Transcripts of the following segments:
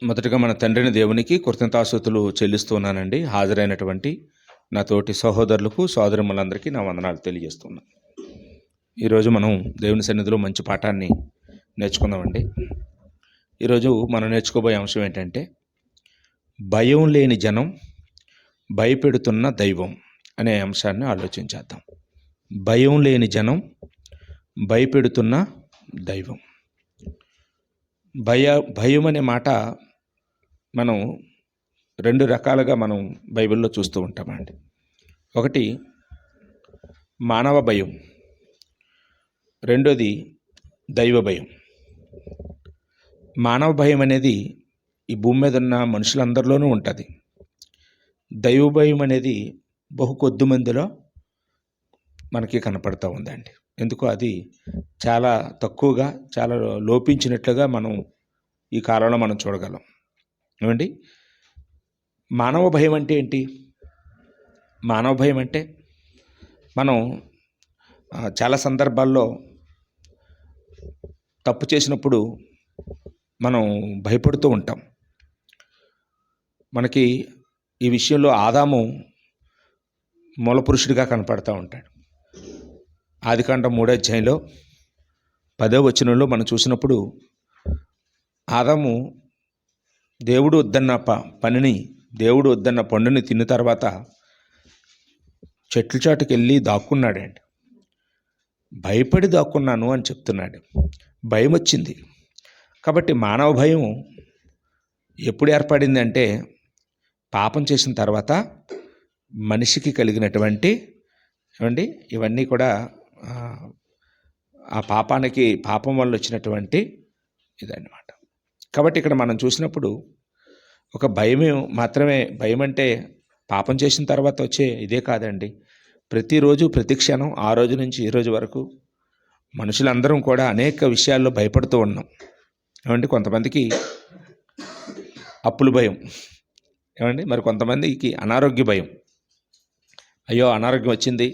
మొదటగా మన తండ్రిని దేవునికి కృతజ్ఞతాస్తుతులు చెల్లిస్తున్నానండి. హాజరైనటువంటి నా తోటి సహోదరులకు, సోదరిమణులందరికీ నా వందనాలు తెలియజేస్తున్నాను. ఈరోజు మనం దేవుని సన్నిధిలో మంచి పాఠాన్ని నేర్చుకుందామండి. ఈరోజు మనం నేర్చుకోబోయే అంశం ఏంటంటే, భయం లేని జనం, భయపెడుతున్న దైవం అనే అంశాన్ని ఆలోచించేద్దాం. భయం లేని జనం, భయపెడుతున్న దైవం. భయం అనే మాట మనం రెండు రకాలుగా మనం బైబిల్లో చూస్తూ ఉంటామండి. ఒకటి మానవ భయం, రెండోది దైవ భయం. మానవ భయం అనేది ఈ భూమి మీద ఉన్న మనుషులందరిలోనూ ఉంటుంది. దైవ భయం అనేది బహు కొద్ది మందిలో మనకి కనపడుతూ ఉందండి. ఎందుకో అది చాలా తక్కువగా, చాలా లోపించినట్లుగా మనం ఈ కాలంలో మనం చూడగలం. ఏమండి, మానవ భయం అంటే ఏంటి? మానవ భయం అంటే మనం చాలా సందర్భాల్లో తప్పు చేసినప్పుడు మనం భయపడుతూ ఉంటాం. మనకి ఈ విషయంలో ఆదాము మూలపురుషుడిగా కనపడుతూ ఉంటాడు. ఆదికాండం 3వ అధ్యాయంలో 10వ వచనంలో మనం చూసినప్పుడు ఆదాము దేవుడు వద్దన్న పనిని, దేవుడు వద్దన్న పండుని తిన్న తర్వాత చెట్ల చాటుకు వెళ్ళి దాక్కున్నాడండి. భయపడి దాక్కున్నాను అని చెప్తున్నాడు. భయం వచ్చింది. కాబట్టి మానవ భయం ఎప్పుడు ఏర్పడింది అంటే, పాపం చేసిన తర్వాత మనిషికి కలిగినటువంటి ఏమండి ఇవన్నీ కూడా ఆ పాపం వల్ల వచ్చినటువంటి ఇదన్నమాట. కాబట్టి ఇక్కడ మనం చూసినప్పుడు ఒక భయం మాత్రమే, భయం అంటే పాపం చేసిన తర్వాత వచ్చే ఇదే కాదండి. ప్రతిరోజు, ప్రతి క్షణం, ఆ రోజు నుంచి ఈ రోజు వరకు మనుషులందరం కూడా అనేక విషయాల్లో భయపడుతూ ఉన్నాం. ఏమండి, కొంతమందికి అప్పుల భయం, ఏమండి, మరి కొంతమందికి అనారోగ్య భయం. అయ్యో అనారోగ్యం వచ్చింది,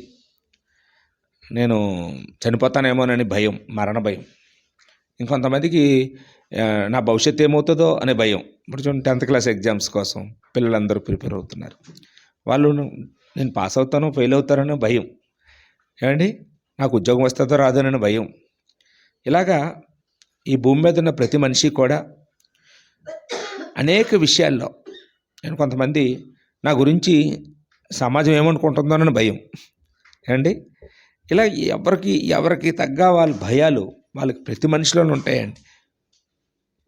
నేను చనిపోతానేమోనని భయం, మరణ భయం. ఇంకొంతమందికి నా భవిష్యత్తు ఏమవుతుందో అనే భయం. ఇప్పుడు చూడండి, 10th క్లాస్ ఎగ్జామ్స్ కోసం పిల్లలందరూ ప్రిపేర్ అవుతున్నారు. వాళ్ళు నేను పాస్ అవుతానో ఫెయిల్ అవుతానో భయం. ఏమండి, నాకు ఉద్యోగం వస్తుందో రాదోనని భయం. ఇలాగా ఈ భూమి మీద ఉన్న ప్రతి మనిషి కూడా అనేక విషయాల్లో, నేను కొంతమంది నా గురించి సమాజం ఏమనుకుంటుందోనని భయం. ఏమండి, ఇలా ఎవరికి తగ్గ వాళ్ళ భయాలు వాళ్ళకి ప్రతి మనిషిలోనూ ఉంటాయండి.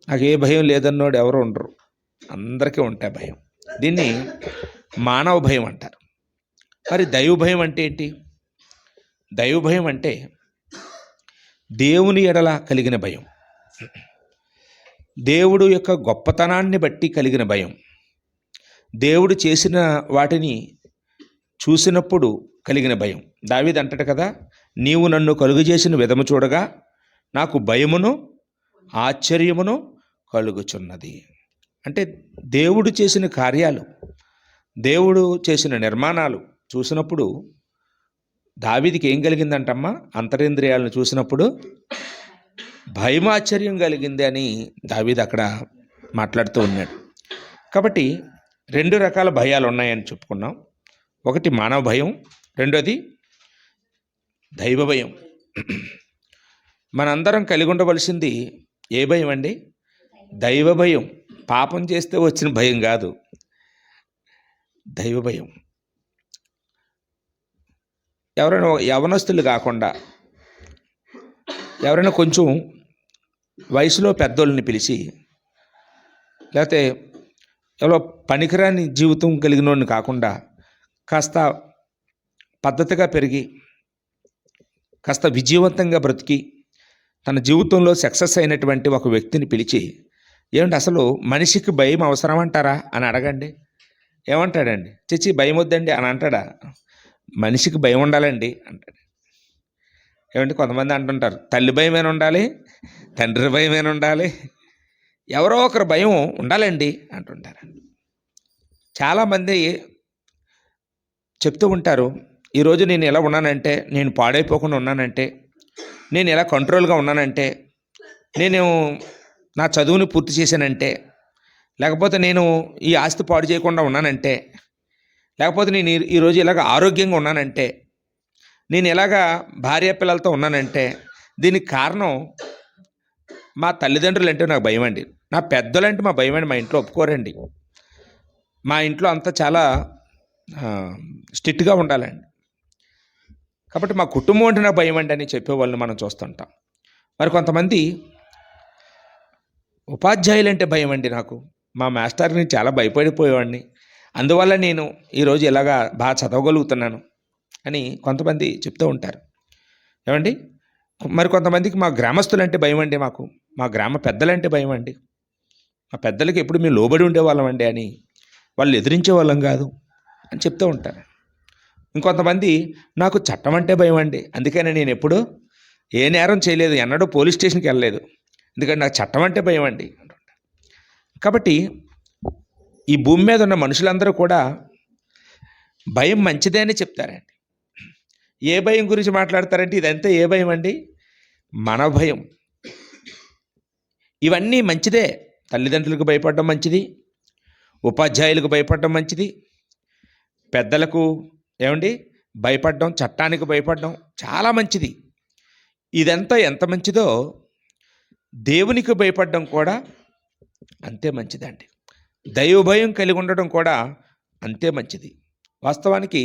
నాకు ఏ భయం లేదన్నోడు ఎవరు ఉండరు, అందరికీ ఉంటాయి భయం. దీన్ని మానవ భయం అంటారు. మరి దైవ భయం అంటే ఏంటి? దైవ భయం అంటే దేవుని ఎడల కలిగిన భయం, దేవుడు యొక్క గొప్పతనాన్ని బట్టి కలిగిన భయం, దేవుడు చేసిన వాటిని చూసినప్పుడు కలిగిన భయం. దావీదు అంటాడు కదా, నీవు నన్ను కలుగజేసిన విధము చూడగా నాకు భయమును ఆశ్చర్యమును కలుగుచున్నది. అంటే దేవుడు చేసిన కార్యాలు, దేవుడు చేసిన నిర్మాణాలు చూసినప్పుడు దావీదుకి ఏం కలిగిందంటమ్మా? అంతరింద్రియాలను చూసినప్పుడు భయమాశ్చర్యం కలిగింది అని దావీదు అక్కడ మాట్లాడుతూ ఉన్నాడు. కాబట్టి రెండు రకాల భయాలు ఉన్నాయని చెప్పుకున్నాం. ఒకటి మానవ భయం, రెండోది దైవ భయం. మనందరం కలిగి ఉండవలసింది ఏ భయం అండి? దైవ భయం. పాపం చేస్తే వచ్చిన భయం కాదు, దైవ భయం. ఎవరైనా యవనస్తులు కాకుండా ఎవరైనా కొంచెం వయసులో పెద్దోళ్ళని పిలిచి, లేకపోతే ఎవరో పనికిరాని జీవితం కలిగిన వాడిని కాకుండా కాస్త పద్ధతిగా పెరిగి, కాస్త విజయవంతంగా బ్రతికి, తన జీవితంలో సక్సెస్ అయినటువంటి ఒక వ్యక్తిని పిలిచి, ఏమంటే అసలు మనిషికి భయం అవసరం అంటారా అని అడగండి. ఏమంటాడండి? చచ్చి భయం వద్దండి అని అంటాడా? మనిషికి భయం ఉండాలండి అంటాడు. ఏమంటే కొంతమంది అంటుంటారు, తల్లి భయమైనా ఉండాలి, తండ్రి భయమైనా ఉండాలి, ఎవరో ఒకరు భయం ఉండాలండి అంటుంటారు. చాలామంది చెప్తూ ఉంటారు, ఈరోజు నేను ఎలా ఉన్నానంటే, నేను పాడైపోకుండా ఉన్నానంటే, నేను ఎలా కంట్రోల్గా ఉన్నానంటే, నేను నా చదువుని పూర్తి చేశానంటే, లేకపోతే నేను ఈ ఆస్తి పాడు చేయకుండా ఉన్నానంటే, లేకపోతే నేను ఈరోజు ఇలాగ ఆరోగ్యంగా ఉన్నానంటే, నేను ఇలాగా భార్య పిల్లలతో ఉన్నానంటే దీనికి కారణం మా తల్లిదండ్రులు అంటే నాకు భయం అండి. నా పెద్దలంటే మా భయం అండి. మా ఇంట్లో ఒప్పుకోరండి. మా ఇంట్లో అంతా చాలా స్ట్రిక్ట్గా ఉండాలండి. కాబట్టి మా కుటుంబం అంటే నాకు భయం అండి అని చెప్పేవాళ్ళని మనం చూస్తుంటాం. మరి కొంతమంది ఉపాధ్యాయులు అంటే భయం అండి నాకు. మా మాస్టర్ని చాలా భయపడిపోయేవాడిని. అందువల్ల నేను ఈరోజు ఇలాగా బాగా చదవగలుగుతున్నాను అని కొంతమంది చెప్తూ ఉంటారు. ఏమండి, మరి కొంతమందికి మా గ్రామస్తులంటే భయం అండి. మాకు మా గ్రామ పెద్దలంటే భయం అండి. మా పెద్దలకి ఎప్పుడు మేము లోబడి ఉండేవాళ్ళం అండి అని, వాళ్ళు ఎదిరించే వాళ్ళం కాదు అని చెప్తూ ఉంటారు. ఇంకొంతమంది నాకు చట్టం అంటే భయం అండి, అందుకని నేను ఎప్పుడు ఏ నేరం చేయలేదు, ఎన్నడూ పోలీస్ స్టేషన్కి వెళ్ళలేదు, ఎందుకంటే నాకు చట్టం అంటే భయం అండి. కాబట్టి ఈ భూమి మీద ఉన్న మనుషులందరూ కూడా భయం మంచిదే అని చెప్తారండి. ఏ భయం గురించి మాట్లాడతారంటే ఇదంతా ఏ భయం అండి? మన భయం. ఇవన్నీ మంచిదే. తల్లిదండ్రులకు భయపడడం మంచిది, ఉపాధ్యాయులకు భయపడడం మంచిది, పెద్దలకు ఏమండి భయపడడం, చట్టానికి భయపడడం చాలా మంచిది. ఇదంతా ఎంత మంచిదో దేవునికి భయపడడం కూడా అంతే మంచిదండి. దైవభయం కలిగి ఉండడం కూడా అంతే మంచిది. వాస్తవానికి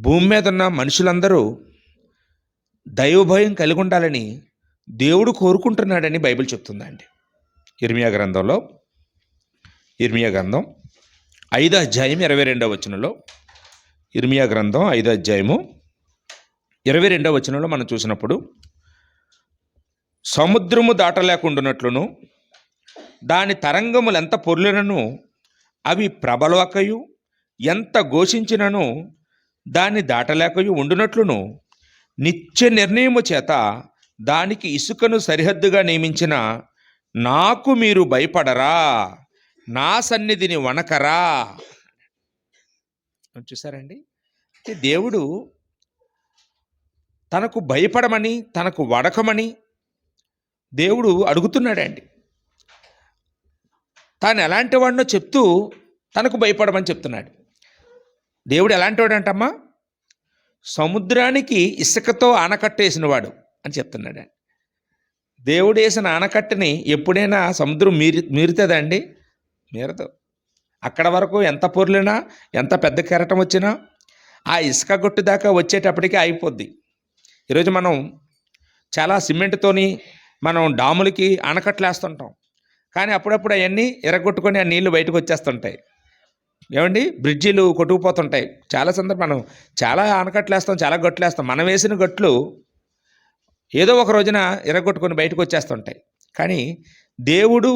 భూమి మీద ఉన్న మనుషులందరూ దైవభయం కలిగి ఉండాలని దేవుడు కోరుకుంటున్నాడని బైబిల్ చెప్తుందండి. ఇర్మియా గ్రంథం 5వ అధ్యాయం 22వ వచనంలో, ఇర్మియా గ్రంథం 5వ అధ్యాయము 22వ వచనంలో మనం చూసినప్పుడు, సముద్రము దాటలేకుండానట్లును దాని తరంగములు ఎంత పొర్లినను అవి ప్రబలకయు ఎంత ఘోషించినను దాన్ని దాటలేకయు ఉండునట్లును నిత్య నిర్ణయము చేత దానికి ఇసుకను సరిహద్దుగా నియమించిన నాకు మీరు భయపడరా, నా సన్నిధిని వణకరా. చూసారండి, దేవుడు తనకు భయపడమని, తనకు వడకమని దేవుడు అడుగుతున్నాడండి. తాను ఎలాంటి వాడినో చెప్తూ తనకు భయపడమని చెప్తున్నాడు. దేవుడు ఎలాంటి వాడంటమ్మా? సముద్రానికి ఇసుకతో ఆనకట్ట వాడు అని చెప్తున్నాడు. దేవుడు వేసిన ఆనకట్టని ఎప్పుడైనా సముద్రం మీరుతుందండి? మీరదు. అక్కడ వరకు ఎంత పొర్లినా, ఎంత పెద్ద కెరటం వచ్చినా ఆ ఇసుక గొట్టు దాకా వచ్చేటప్పటికీ అయిపోద్ది. ఈరోజు మనం చాలా సిమెంట్తోని మనం డాములకి ఆనకట్టలు వేస్తుంటాం, కానీ అప్పుడప్పుడు అవన్నీ ఎరగొట్టుకొని ఆ నీళ్లు బయటకు వచ్చేస్తుంటాయి. ఏమండి, బ్రిడ్జీలు కొట్టుకుపోతుంటాయి. చాలా సందర్భం మనం చాలా ఆనకట్లు వేస్తాం, చాలా గట్లు వేస్తాం. మనం వేసిన గట్లు ఏదో ఒక రోజున ఎరగొట్టుకొని బయటకు వచ్చేస్తుంటాయి. కానీ దేవుడు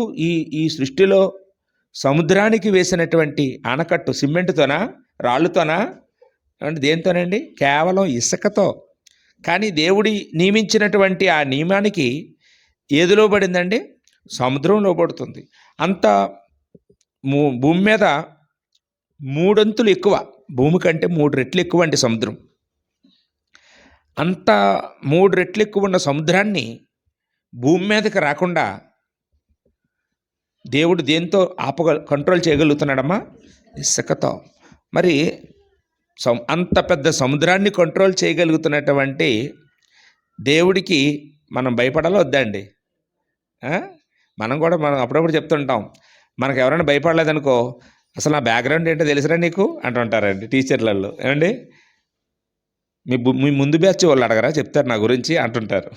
ఈ సృష్టిలో సముద్రానికి వేసినటువంటి ఆనకట్టు సిమెంట్తోనా, రాళ్ళతోనా, ఏమంటే దేనితోనండి? కేవలం ఇసుకతో. కానీ దేవుడి నియమించినటువంటి ఆ నియమానికి ఏది లోబడిందండి? సముద్రం లోబడుతుంది. అంత భూమి మీద 3 అంతులు ఎక్కువ, భూమి కంటే 3 రెట్లు ఎక్కువ అండి సముద్రం. అంత 3 రెట్లు ఎక్కువ ఉన్న సముద్రాన్ని భూమి మీదకి రాకుండా దేవుడు దేంతో కంట్రోల్ చేయగలుగుతున్నాడమ్మా? ఇసుకతో. మరి అంత పెద్ద సముద్రాన్ని కంట్రోల్ చేయగలుగుతున్నటువంటి దేవుడికి మనం భయపడాలో వద్దండి? మనం అప్పుడప్పుడు చెప్తుంటాం, మనకు ఎవరైనా భయపడలేదనుకో, అసలు నా బ్యాక్గ్రౌండ్ ఏంటో తెలుసురా నీకు అంటుంటారండి టీచర్లలో. ఏమండి, మీ ముందు బ్యాచ్ వాళ్ళు అడగరా, చెప్తారు నా గురించి అంటుంటారు.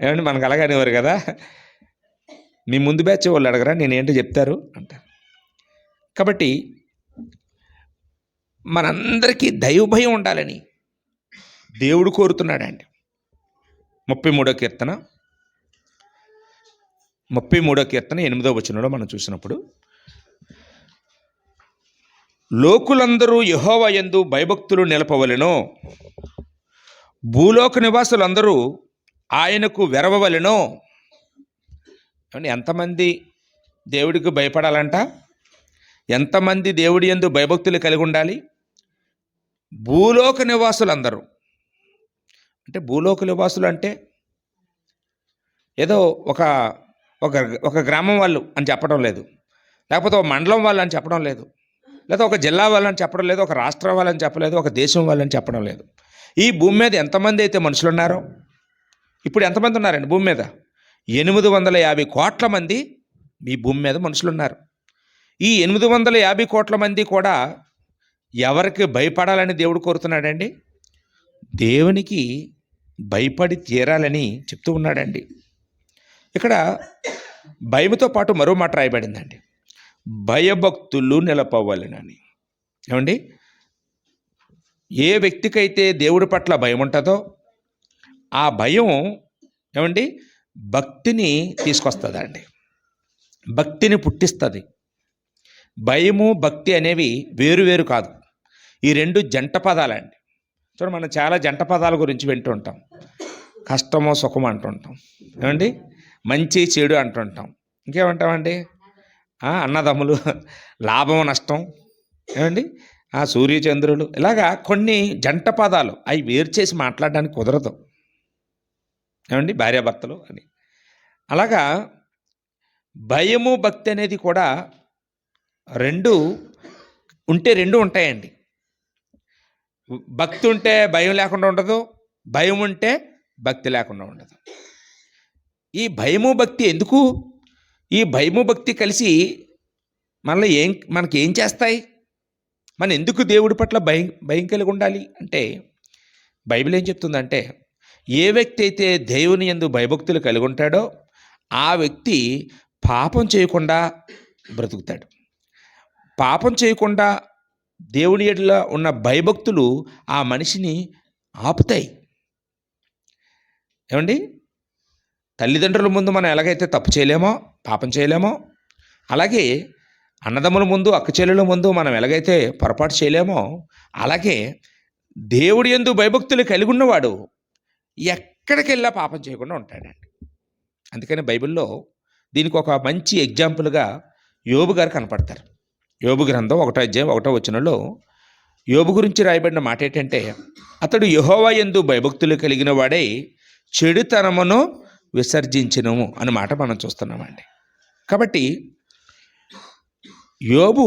ఏమండి, మనకు అలాగే అనేవారు కదా, మీ ముందు బ్యాచ్ వాళ్ళు అడగరా నేనేంటో చెప్తారు అంటారు. కాబట్టి మనందరికీ దైవభయం ఉండాలని దేవుడు కోరుతున్నాడండి. 33వ కీర్తన 8వ వచనంలో మనం చూసినప్పుడు, లోకులందరూ యెహోవా యందు భయభక్తులు నిలపవలెనో, భూలోక నివాసులందరూ ఆయనకు వెరవవలెనో. ఎంతమంది దేవుడికి భయపడాలంట? ఎంతమంది దేవుడి యందు భయభక్తులు కలిగి ఉండాలి? భూలోక నివాసులందరూ. అంటే భూలోక నివాసులు అంటే ఏదో ఒక గ్రామం వాళ్ళు అని చెప్పడం లేదు. లేకపోతే ఒక మండలం వాళ్ళని చెప్పడం లేదు, లేదా ఒక జిల్లా వాళ్ళని చెప్పడం లేదు, ఒక రాష్ట్రం వాళ్ళని చెప్పలేదు, ఒక దేశం వాళ్ళని చెప్పడం లేదు. ఈ భూమి మీద ఎంతమంది అయితే మనుషులు ఉన్నారో, ఇప్పుడు ఎంతమంది ఉన్నారండి భూమి మీద? 850 కోట్ల మంది మీ భూమి మీద మనుషులు ఉన్నారు. ఈ 850 కోట్ల మంది కూడా ఎవరికి భయపడాలని దేవుడు కోరుతున్నాడండి? దేవునికి భయపడి తీరాలని చెప్తూ ఉన్నాడండి. ఇక్కడ భయముతో పాటు మరో మాట రాయబడిందండి, భయభక్తులు నిలపవలెనని. ఏమండి, ఏ వ్యక్తికైతే దేవుడి పట్ల భయం ఉంటుందో ఆ భయం ఏమండి భక్తిని తీసుకొస్తుందండి, భక్తిని పుట్టిస్తుంది. భయము భక్తి అనేవి వేరు కాదు, ఈ రెండు జంట పదాలండి. చూడండి, మనం చాలా జంట పదాల గురించి వింటూ ఉంటాం. కష్టమో సుఖమో అంటుంటాం, ఏమండి, మంచి చెడు అంటుంటాం, ఇంకేమంటామండి, అన్నదమ్ములు, లాభం నష్టం, ఏమండి, సూర్యచంద్రులు, ఇలాగా కొన్ని జంట పదాలు అవి వేరు చేసి మాట్లాడడానికి కుదరదు, ఏమండి, భార్యాభర్తలు అని. అలాగా భయము భక్తి అనేది కూడా రెండు ఉంటాయండి. భక్తి ఉంటే భయం లేకుండా ఉండదు, భయం ఉంటే భక్తి లేకుండా ఉండదు. ఈ భయము భక్తి ఎందుకు? ఈ భయము భక్తి కలిసి మనకి ఏం చేస్తాయి? మనం ఎందుకు దేవుడి పట్ల భయం కలిగి ఉండాలి అంటే, బైబిల్ ఏం చెప్తుందంటే, ఏ వ్యక్తి అయితే దేవుని యందు భయభక్తులు కలిగి ఉంటాడో ఆ వ్యక్తి పాపం చేయకుండా బ్రతుకుతాడు. పాపం చేయకుండా దేవుని ఎడల ఉన్న భయభక్తులు ఆ మనిషిని ఆపుతాయి. ఏమండి, తల్లిదండ్రుల ముందు మనం ఎలాగైతే తప్పు చేయలేమో, పాపం చేయలేమో, అలాగే అన్నదమ్ముల ముందు, అక్క చెల్లెల ముందు మనం ఎలాగైతే పొరపాటు చేయలేమో, అలాగే దేవుడి యందు భయభక్తులు కలిగి ఉన్నవాడు ఎక్కడికి వెళ్ళా పాపం చేయకుండా ఉంటాడండి. అందుకని బైబిల్లో దీనికి ఒక మంచి ఎగ్జాంపుల్గా యోబు గారు కనపడతారు. యోబు గ్రంథం 1వ అధ్యాయం 1వ వచనంలో యోబు గురించి రాయబడిన మాట ఏంటంటే, అతడు యెహోవా యందు భయభక్తులు కలిగిన వాడై చెడుతనమును విసర్జించును అన్న మాట మనం చూస్తున్నామండి. కాబట్టి యోబు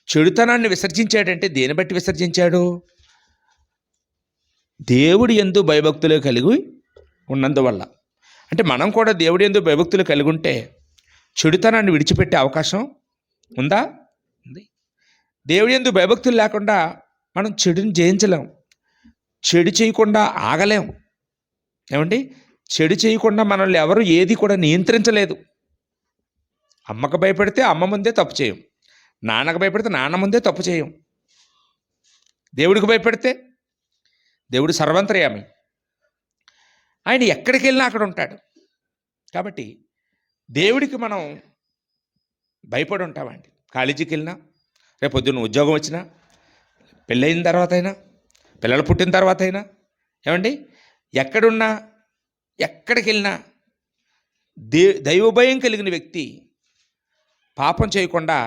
చెడుతనాన్ని విసర్జించాడంటే దేని బట్టి విసర్జించాడు? దేవుడి యందు భయభక్తులు కలిగి ఉన్నందువల్ల. అంటే మనం కూడా దేవుడి యందు భయభక్తులు కలిగి ఉంటే చెడుతనాన్ని విడిచిపెట్టే అవకాశం ఉందా? ఉంది. దేవుడి యందు భయభక్తులు లేకుండా మనం చెడుని జయించలేం, చెడు చేయకుండా ఆగలేం. ఏమండి, చెడు చేయకుండా మనల్ని ఎవరు ఏది కూడా నియంత్రించలేదు. అమ్మకు భయపడితే అమ్మ ముందే తప్పు చేయం, నాన్నకు భయపడితే నాన్న ముందే తప్పు చేయం. దేవుడికి భయపడితే దేవుడు సర్వంతర్యామి, ఆయన ఎక్కడికి వెళ్ళినా అక్కడ ఉంటాడు. కాబట్టి దేవుడికి మనం భయపడి ఉంటామండి. కాలేజీకి వెళ్ళినా, రేపు పొద్దున్న ఉద్యోగం వచ్చినా, పెళ్ళయిన తర్వాత అయినా, పిల్లలు పుట్టిన తర్వాత అయినా, ఏమండి, ఎక్కడున్నా, ఎక్కడికి వెళ్ళినా దైవభయం కలిగిన వ్యక్తి పాపం చేయకుండా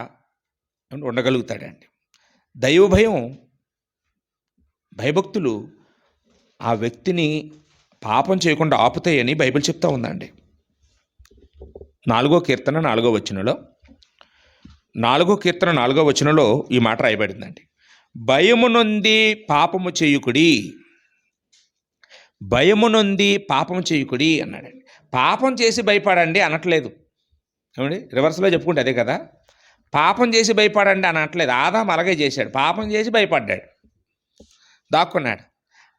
ఉండగలుగుతాడండి. దైవభయం, భయభక్తులు ఆ వ్యక్తిని పాపం చేయకుండా ఆపుతాయని బైబిల్ చెప్తా ఉందండి. 4వ కీర్తన 4వ వచనంలో, 4వ కీర్తన 4వ వచనంలో ఈ మాట రాయబడిందండి, భయము నొంది పాపము చేయుకుడి, భయము నొంది పాపము చేయుకుడి అన్నాడండి. పాపం చేసి భయపడండి అనట్లేదు, ఏమండి, రివర్స్లో చెప్పుకుంటే అదే కదా. పాపం చేసి భయపడండి అనట్లేదు. ఆదాము అలాగే చేశాడు, పాపం చేసి భయపడ్డాడు, దాక్కున్నాడు.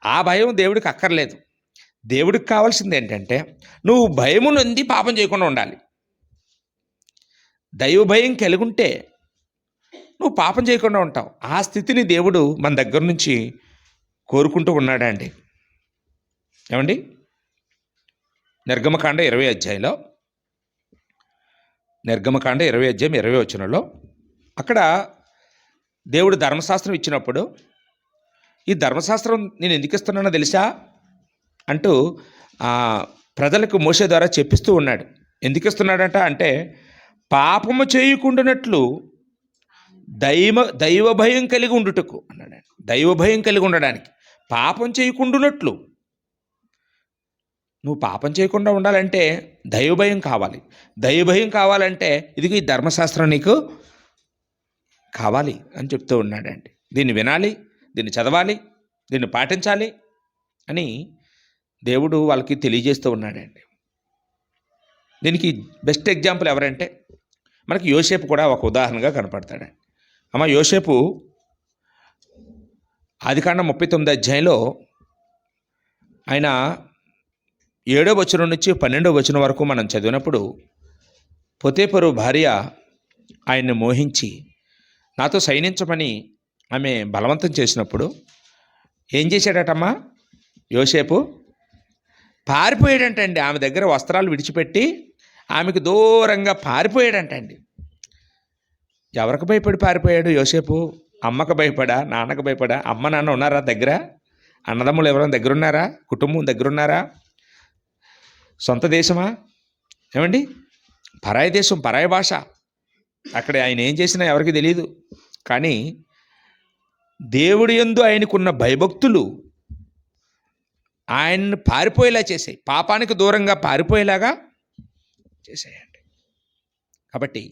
ఆ భయం దేవుడికి అక్కర్లేదు. దేవుడికి కావాల్సింది ఏంటంటే, నువ్వు భయము నొంది పాపం చేయకుండా ఉండాలి. దైవ భయం కలిగి ఉంటే నువ్వు పాపం చేయకుండా ఉంటావు. ఆ స్థితిని దేవుడు మన దగ్గర నుంచి కోరుకుంటూ ఉన్నాడండి. ఏమండి, నిర్గమకాండ 20వ అధ్యాయంలో, నిర్గమకాండ 20వ అధ్యాయం 20వ వచనంలో, అక్కడ దేవుడు ధర్మశాస్త్రం ఇచ్చినప్పుడు, ఈ ధర్మశాస్త్రం నేను ఎందుకు ఇస్తున్నానో తెలుసా అంటూ ప్రజలకు మోషే ద్వారా చెప్పిస్తూ ఉన్నాడు. ఎందుకు ఇస్తున్నాడంట అంటే, పాపము చేయకుండానట్లు దైవ భయం కలిగి ఉండుటకు అన్నాడు. దైవ భయం కలిగి ఉండడానికి, పాపం చేయకుండానట్లు. నువ్వు పాపం చేయకుండా ఉండాలంటే దైవభయం కావాలి. దైవభయం కావాలంటే ఇదిగో ఈ ధర్మశాస్త్రం నీకు కావాలి అని చెప్తూ ఉన్నాడండి. దీన్ని వినాలి, దీన్ని చదవాలి, దీన్ని పాటించాలి అని దేవుడు వాళ్ళకి తెలియజేస్తూ ఉన్నాడండి. దీనికి బెస్ట్ ఎగ్జాంపుల్ ఎవరంటే మనకి యోసేపు కూడా ఒక ఉదాహరణగా కనపడతాడండి. అమ్మ యోసేపు ఆదికాండం 39 అధ్యాయంలో ఆయన 7వ వచనం నుంచి 12వ వచనం వరకు మనం చదివినప్పుడు పొతీఫరు భార్య ఆయన్ని మోహించి నాతో శయనించమని ఆమె బలవంతం చేసినప్పుడు ఏం చేశాడటమ్మా యోసేపు? పారిపోయాడంటండి. ఆమె దగ్గర వస్త్రాలు విడిచిపెట్టి ఆమెకు దూరంగా పారిపోయాడంటండి. ఎవరికి భయపడి పారిపోయాడు యోసేపు? అమ్మకు భయపడా, నాన్నకు భయపడా? అమ్మ నాన్న ఉన్నారా దగ్గర? అన్నదమ్ములు ఎవరైనా దగ్గర ఉన్నారా? కుటుంబం దగ్గర ఉన్నారా? సొంత దేశమా? ఏమండి, పరాయి దేశం, పరాయి భాష. అక్కడ ఆయన ఏం చేసినా ఎవరికి తెలియదు. కానీ దేవుడి యందు ఆయనకున్న భయభక్తులు ఆయన్ని పారిపోయేలా చేసాయి, పాపానికి దూరంగా పారిపోయేలాగా చేసాయండి. కాబట్టి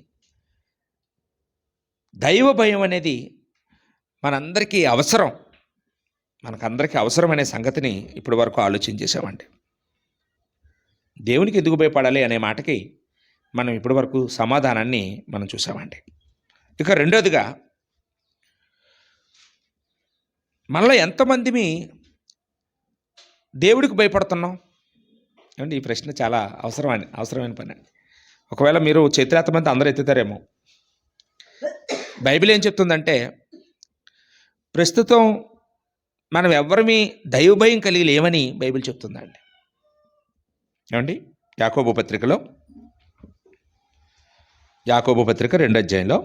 దైవ భయం అనేది మనందరికీ అవసరం, మనకందరికీ అవసరం అనే సంగతిని ఇప్పటి వరకు ఆలోచించేసామండి. దేవునికి ఎందుకు భయపడాలి అనే మాటకి మనం ఇప్పటి వరకు సమాధానాన్ని మనం చూసామండి. ఇక రెండోదిగా మనలో ఎంతమందిమి దేవుడికి భయపడుతున్నాం? ఏమండి, ఈ ప్రశ్న చాలా అవసరమైన పని. ఒకవేళ మీరు చేతులెత్తమంది అందరూ ఎత్తుతారేమో. బైబిల్ ఏం చెప్తుందంటే ప్రస్తుతం మనం ఎవ్వరిమీ దైవభయం కలిగి లేమని బైబిల్ చెప్తుందండి. ఏమండి, యాకోబు పత్రిక 2వ అధ్యాయంలో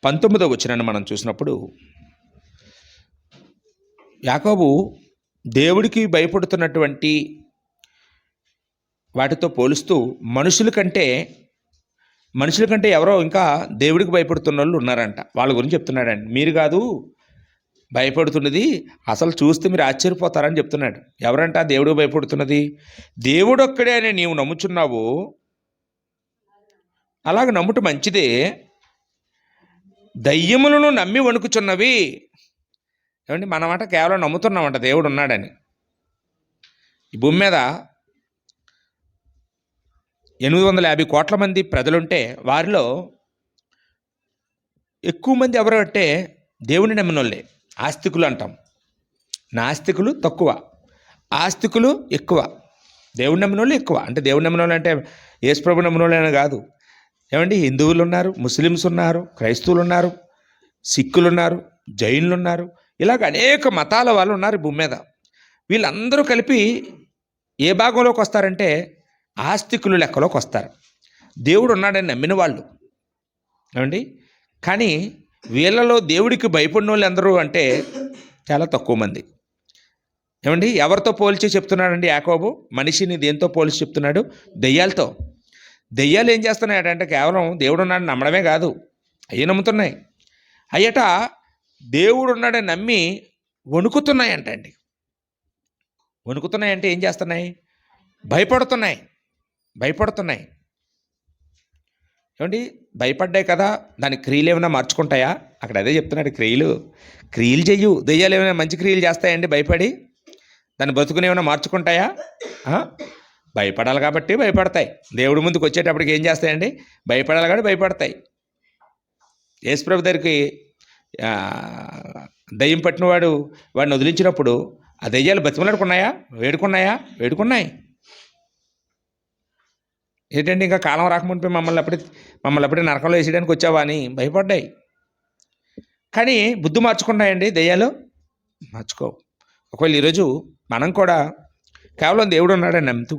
19వ వచనాన్ని మనం చూసినప్పుడు యాకోబు దేవుడికి భయపడుతున్నటువంటి వాటితో పోలుస్తూ మనుషుల కంటే ఎవరో ఇంకా దేవుడికి భయపడుతున్న వాళ్ళు ఉన్నారంట. వాళ్ళ గురించి చెప్తున్నాడండి. మీరు కాదు భయపడుతున్నది, అసలు చూస్తే మీరు ఆశ్చర్యపోతారని చెప్తున్నాడు. ఎవరంట దేవుడికి భయపడుతున్నది? దేవుడు ఒక్కడే అని నీవు నమ్ముచున్నావు, అలాగ నమ్ముట మంచిదే. దయ్యములను నమ్మి వణుకుచున్నవి. ఏమండి, మనమాట కేవలం నమ్ముతున్నామంట దేవుడు ఉన్నాడని. ఈ భూమి మీద 850 కోట్ల మంది ప్రజలుంటే వారిలో ఎక్కువ మంది ఎవరు అంటే దేవుని నమ్మిన వాళ్ళే. ఆస్తికులు అంటాం, నాస్తికులు తక్కువ, ఆస్తికులు ఎక్కువ, దేవుని నమ్మిన వాళ్ళు ఎక్కువ. అంటే దేవుని నమ్మిన వాళ్ళు అంటే యేసుప్రభు నమ్మిన వాళ్ళని కాదు. ఏమండి, హిందువులు ఉన్నారు, ముస్లిమ్స్ ఉన్నారు, క్రైస్తవులు ఉన్నారు, సిక్కులు ఉన్నారు, జైన్లు ఉన్నారు, ఇలాగ అనేక మతాల వాళ్ళు ఉన్నారు ఈ భూమి మీద. వీళ్ళందరూ కలిపి ఏ భాగంలోకి వస్తారంటే ఆస్తికులు లెక్కలోకి వస్తారు, దేవుడు ఉన్నాడని నమ్మిన వాళ్ళు. ఏమండి, కానీ వీళ్ళలో దేవుడికి భయపడిన వాళ్ళు ఎందరూ అంటే చాలా తక్కువ మంది. ఏమండి, ఎవరితో పోల్చి చెప్తున్నాడండి యాకోబు? మనిషిని దేంతో పోల్చి చెప్తున్నాడు? దెయ్యాలతో. దెయ్యాలు ఏం చేస్తున్నాయటంటే కేవలం దేవుడు ఉన్నాడని నమ్మడమే కాదు, అయ్యి నమ్ముతున్నాయి. అయ్యట దేవుడు ఉన్నాడని నమ్మి వణుకుతున్నాయంటండి. వణుకుతున్నాయంటే ఏం చేస్తున్నాయి? భయపడుతున్నాయి. ఏమండి, భయపడ్డాయి కదా, దాని క్రియలు ఏమైనా మార్చుకుంటాయా? అక్కడ అదే చెప్తున్నాడు, క్రియలు చెయ్యు. దెయ్యాలు ఏమైనా మంచి క్రియలు చేస్తాయండి భయపడి? దాని బతుకుని ఏమైనా మార్చుకుంటాయా? భయపడాలి కాబట్టి భయపడతాయి. దేవుడి ముందుకు వచ్చేటప్పటికి ఏం చేస్తాయండి? భయపడాలి కాబట్టి భయపడతాయి. యేసుప్రభు దగ్గరికి దయ్యం పట్టినవాడు వాడిని వదిలించినప్పుడు ఆ దెయ్యాలు బతిమలాడుకున్నాయా? వేడుకున్నాయి. ఏంటంటే ఇంకా కాలం రాకముందు మమ్మల్ని అప్పుడే నరకంలో వేసేయడానికి వచ్చావా అని భయపడ్డాయి. కానీ బుద్ధి మార్చుకున్నాయండి దెయ్యాలు? మార్చుకో. ఒకవేళ ఈరోజు మనం కూడా కేవలం దేవుడు ఉన్నాడని నమ్ముతూ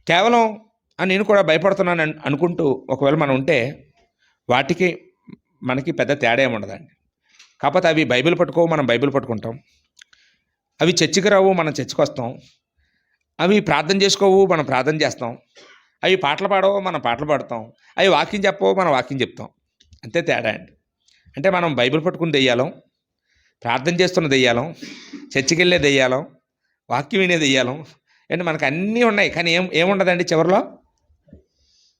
కేవలం నేను కూడా భయపడుతున్నాను అనుకుంటూ ఒకవేళ మనం ఉంటే వాటికి మనకి పెద్ద తేడా ఏమి ఉండదండి. కాకపోతే అవి బైబిల్ పట్టుకోవు, మనం బైబిల్ పట్టుకుంటాం. అవి చర్చికి రావు, మనం చర్చికి వస్తాం. అవి ప్రార్థన చేసుకోవు, మనం ప్రార్థన చేస్తాం. అవి పాటలు పాడవు, మనం పాటలు పాడతాం. అవి వాక్యం చెప్పవు, మనం వాక్యం చెప్తాం. అంతే తేడా అండి. అంటే మనం బైబిల్ పట్టుకుని దెయ్యాలం, ప్రార్థన చేస్తున్న దెయ్యాలం, చర్చికి వెళ్ళే దెయ్యాలం, వాక్యం వినే దెయ్యాలం, అంటే మనకు అన్నీ ఉన్నాయి. కానీ ఏముండదండి చివరిలో?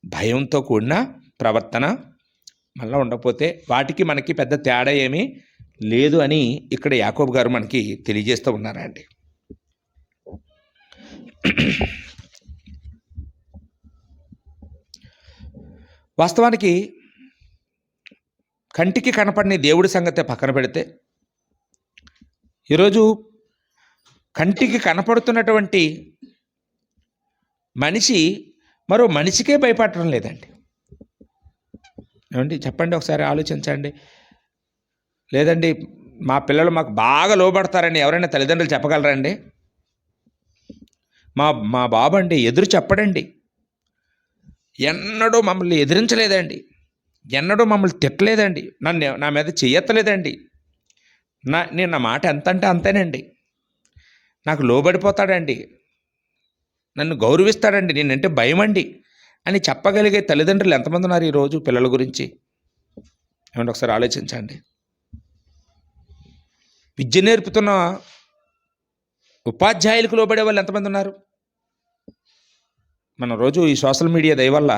భయంతో కూడిన ప్రవర్తన మళ్ళీ ఉండకపోతే వాటికి మనకి పెద్ద తేడా ఏమీ లేదు అని ఇక్కడ యాకోబు గారు మనకి తెలియజేస్తూ ఉన్నారండి. వాస్తవానికి కంటికి కనపడని దేవుడి సంగతి పక్కన పెడితే, ఈరోజు కంటికి కనపడుతున్నటువంటి మనిషి మరో మనిషికే భయపడటం లేదండి. ఏమండి చెప్పండి, ఒకసారి ఆలోచించండి. లేదండి మా పిల్లలు మాకు బాగా లోబడతారని ఎవరైనా తల్లిదండ్రులు చెప్పగలరండి? మా బాబు అండి ఎదురు చెప్పడండి, ఎన్నడూ మమ్మల్ని ఎదిరించలేదండి, ఎన్నడూ మమ్మల్ని తిట్టలేదండి, నా మీద చెయ్యెత్తలేదండి, నేను నా మాట ఎంత అంటే అంతేనండి, నాకు లోబడిపోతాడండి, నన్ను గౌరవిస్తాడండి, నేనంటే భయం అండి అని చెప్పగలిగే తల్లిదండ్రులు ఎంతమంది ఉన్నారు ఈరోజు పిల్లల గురించి? ఏమంటే ఒకసారి ఆలోచించండి. విద్య నేర్పుతున్న ఉపాధ్యాయులకు లోబడే వాళ్ళు ఎంతమంది ఉన్నారు? మనం రోజు ఈ సోషల్ మీడియా దయ వల్ల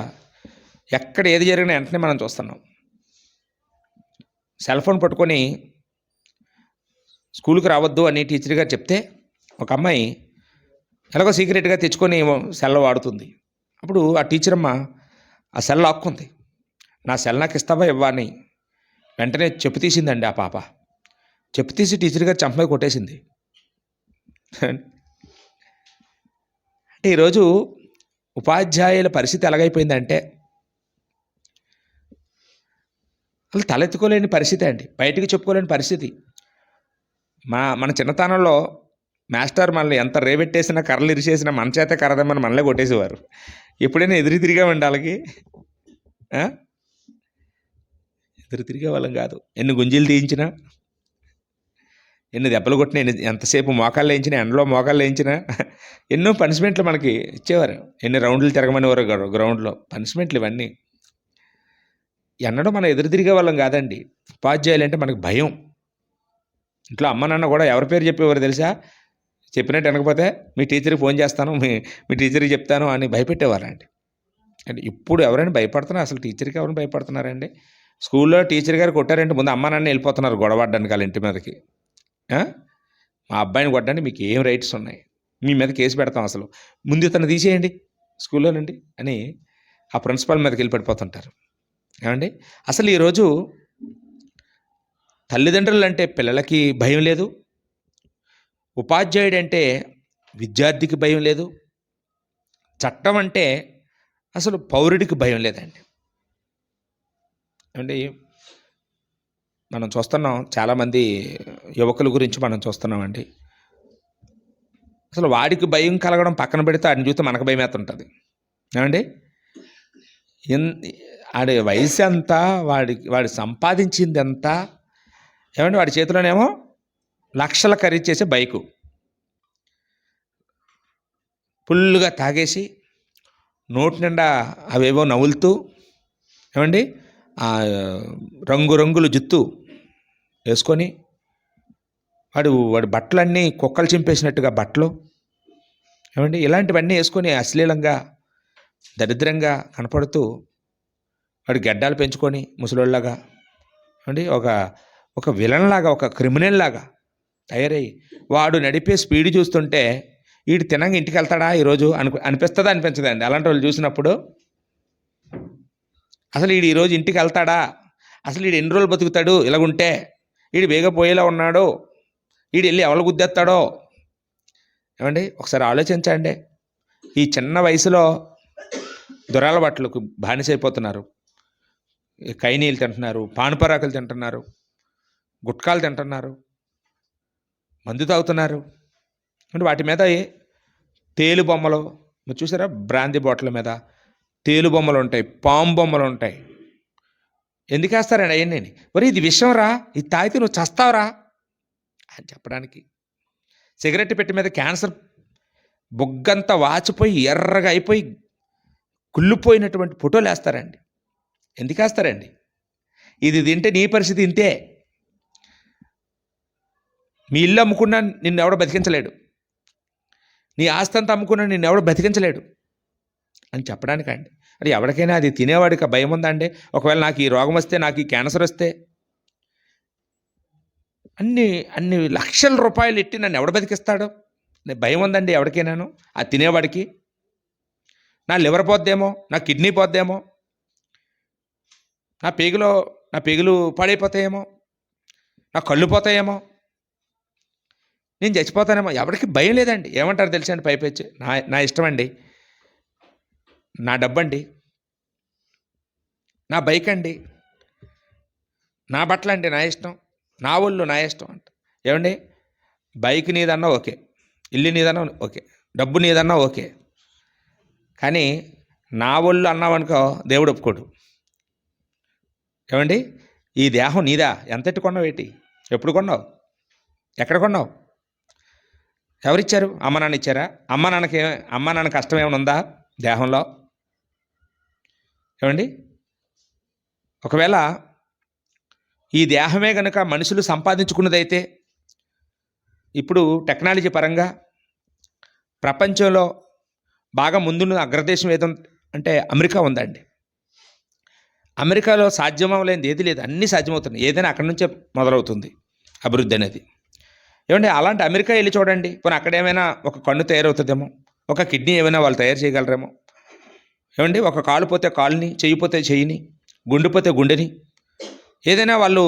ఎక్కడ ఏది జరిగినా వెంటనే మనం చూస్తున్నాం. సెల్ ఫోన్ పట్టుకొని స్కూల్కి రావద్దు అని టీచర్ గారు చెప్తే ఒక అమ్మాయి ఎలాగో సీక్రెట్గా తెచ్చుకొని సెల్ వాడుతుంది. అప్పుడు ఆ టీచర్ అమ్మ ఆ సెల్ లాక్కుంది. నా సెల్ నాకు ఇస్తావా ఇవ్వని వెంటనే చెప్పు తీసిందండి ఆ పాప. చెప్పు తీసి టీచర్ గారు చంప మీద కొట్టేసింది. అంటే ఈరోజు ఉపాధ్యాయుల పరిస్థితి ఎలాగైపోయిందంటే వాళ్ళు తలెత్తుకోలేని పరిస్థితి అండి, బయటికి చెప్పుకోలేని పరిస్థితి. మన చిన్నతనంలో మాస్టర్ మనల్ని ఎంత రేవెట్టేసినా కర్రలు ఇరిచేసినా మన చేతే కరదమ్మని మనలే కొట్టేసేవారు. ఎప్పుడైనా ఎదురు తిరిగా ఉండాలకి ఎదురు తిరిగే వాళ్ళం కాదు. ఎన్ని గుంజీలు తీయించినా, ఎన్ని దెబ్బలు కొట్టినా, ఎంతసేపు మోకాళ్ళు వేయించినా, ఎండలో మోకాళ్ళు వేయించినా ఎన్నో పనిష్మెంట్లు మనకి ఇచ్చేవారు. ఎన్ని రౌండ్లు తిరగమనేవారు గ్రౌండ్లో, పనిష్మెంట్లు ఇవన్నీ. ఎన్నడూ మనం ఎదురు తిరిగే వాళ్ళం కాదండి. ఉపాధ్యాయులు అంటే మనకు భయం. ఇంట్లో అమ్మ నాన్న కూడా ఎవరి పేరు చెప్పేవారు తెలుసా? చెప్పినట్టు వినకపోతే మీ టీచర్కి ఫోన్ చేస్తాను, మీ టీచర్కి చెప్తాను అని భయపెట్టేవారండి. అంటే ఇప్పుడు ఎవరైనా భయపడుతున్నారు? అసలు టీచర్కి ఎవరైనా భయపడుతున్నారండి? స్కూల్లో టీచర్ గారు కొట్టారంటే ముందు అమ్మ నాన్న వెళ్ళిపోతున్నారు గొడవడ్డానికి వాళ్ళ ఇంటి మీదకి. మా అబ్బాయిని కొట్టడానికి మీకు ఏం రైట్స్ ఉన్నాయి, మీ మీద కేసు పెడతాం, అసలు ముందు ఇతను తీసేయండి స్కూల్లో నుండి అని ఆ ప్రిన్సిపాల్ మీదకి వెళ్ళి పడిపోతుంటారు. ఏమండి అసలు ఈరోజు తల్లిదండ్రులు అంటే పిల్లలకి భయం లేదు, ఉపాధ్యాయుడు అంటే విద్యార్థికి భయం లేదు, చట్టం అంటే అసలు పౌరుడికి భయం లేదండి. అంటే మనం చూస్తున్నాం, చాలామంది యువకుల గురించి మనం చూస్తున్నామండి. అసలు వాడికి భయం కలగడం పక్కన పెడితే వాడిని చూస్తే మనకు భయం వేస్తుంటుంది. ఏమండి వాడి వయసు ఎంత, వాడి సంపాదించింది ఎంత, ఏమండి వాడి చేతిలోనేమో లక్షల ఖరీదు చేసే బైకు, ఫుల్గా తాగేసి నోటి నిండా అవేవో నవ్వులుతూ, ఏమండి రంగురంగుల జుత్తు వేసుకొని వాడి బట్టలన్నీ కుక్కలు చింపేసినట్టుగా బట్టలు, ఏమండి ఇలాంటివన్నీ వేసుకొని అశ్లీలంగా దరిద్రంగా కనపడుతూ వాడు గడ్డాలు పెంచుకొని ముసలోళ్ళలాగా, ఏమండి ఒక విలన్ లాగా, ఒక క్రిమినల్ లాగా తయారయ్యి వాడు నడిపే స్పీడ్ చూస్తుంటే వీడు తినంగా ఇంటికి వెళ్తాడా ఈరోజు అనిపిస్తుందా అనిపించదండి? అలాంటి వాళ్ళు చూసినప్పుడు అసలు వీడు ఈరోజు ఇంటికి వెళ్తాడా, అసలు వీడు ఎన్ని రోజులు బతుకుతాడు ఇలాగుంటే, వీడు వేగపోయేలా ఉన్నాడు, వీడు వెళ్ళి ఎవరు గుద్దేస్తాడో. ఏమండి ఒకసారి ఆలోచించండి. ఈ చిన్న వయసులో దురలవాట్లకు బానిసైపోతున్నారు. కైనీలు తింటున్నారు, పానుపరాకులు తింటున్నారు, గుట్కాలు తింటున్నారు, మందు తాగుతున్నారు. అంటే వాటి మీద తేలు బొమ్మలు మీరు చూసారా? బ్రాందీ బాటిల్ మీద తేలు బొమ్మలు ఉంటాయి, పాము బొమ్మలు ఉంటాయి. ఎందుకు వేస్తారండి అవన్నీ? మరి ఇది విషం రా, ఇది తాగితే నువ్వు చస్తావురా అని చెప్పడానికి. సిగరెట్ పెట్టి మీద క్యాన్సర్ బొగ్గంతా వాచిపోయి ఎర్రగా అయిపోయి కుళ్ళిపోయినటువంటి ఫోటోలు వేస్తారండి. ఎందుకు వేస్తారండి? ఇది తింటే నీ పరిస్థితి ఇంతే. మీ ఇల్లు అమ్ముకున్నా నిన్నెవడో బతికించలేడు, నీ ఆస్తి అంతా అమ్ముకున్నా నిన్నెవడో బతికించలేడు అని చెప్పడానికండి. అది ఎవరికైనా అది తినేవాడికి భయం ఉందండి? ఒకవేళ నాకు ఈ రోగం వస్తే, నాకు ఈ క్యాన్సర్ వస్తే, అన్ని అన్ని లక్షల రూపాయలు ఎట్టి నన్ను ఎవడ బతికిస్తాడు? భయం ఉందండి ఎవరికైనాను? అది తినేవాడికి. నా లివర్ పోద్దేమో, నా కిడ్నీ పోద్దేమో, నా పేగులు పాడైపోతాయేమో, నా కళ్ళు పోతాయేమో, నేను చచ్చిపోతానేమో. ఎవరికి భయం లేదండి. ఏమంటారు తెలుసా అండి? పైపెచ్చి నా ఇష్టం అండి, నా డబ్బండి, నా బైక్ అండి, నా బట్టలు అండి, నా ఇష్టం, నా ఒళ్ళు నా ఇష్టం అంట. ఏమండి, బైక్ నీదన్నా ఓకే, ఇల్లు నీదన్నా ఓకే, డబ్బు నీదన్నా ఓకే, కానీ నా ఒళ్ళు అన్నావనుకో దేవుడు ఒప్పుకోడు. ఏమండి, ఈ దేహం నీదా? ఎంతెట్టు కొన్నావు? ఏంటి? ఎప్పుడు కొన్నావు? ఎక్కడ కొన్నావు? ఎవరిచ్చారు? అమ్మ నాన్న ఇచ్చారా? అమ్మ నాన్న కష్టం ఏమైనా ఉందా దేహంలో? ఏమండి, ఒకవేళ ఈ దేహమే కనుక మనుషులు సంపాదించుకున్నదైతే, ఇప్పుడు టెక్నాలజీ పరంగా ప్రపంచంలో బాగా ముందున్న అగ్రదేశం ఏదో అంటే అమెరికా ఉందండి. అమెరికాలో సాధ్యం అవ్వలేనిది ఏది లేదు, అన్నీ సాధ్యమవుతున్నాయి. ఏదైనా అక్కడి నుంచే మొదలవుతుంది అభివృద్ధి అనేది. ఏమంటే అలాంటి అమెరికా వెళ్ళి చూడండి, పోనీ అక్కడ ఏమైనా ఒక కన్ను తయారవుతుందేమో, ఒక కిడ్నీ ఏమైనా వాళ్ళు తయారు చేయగలరేమో. ఏమండి, ఒక కాలు పోతే కాలుని, చెయ్యి పోతే చెయ్యిని, గుండె పోతే గుండెని, ఏదైనా వాళ్ళు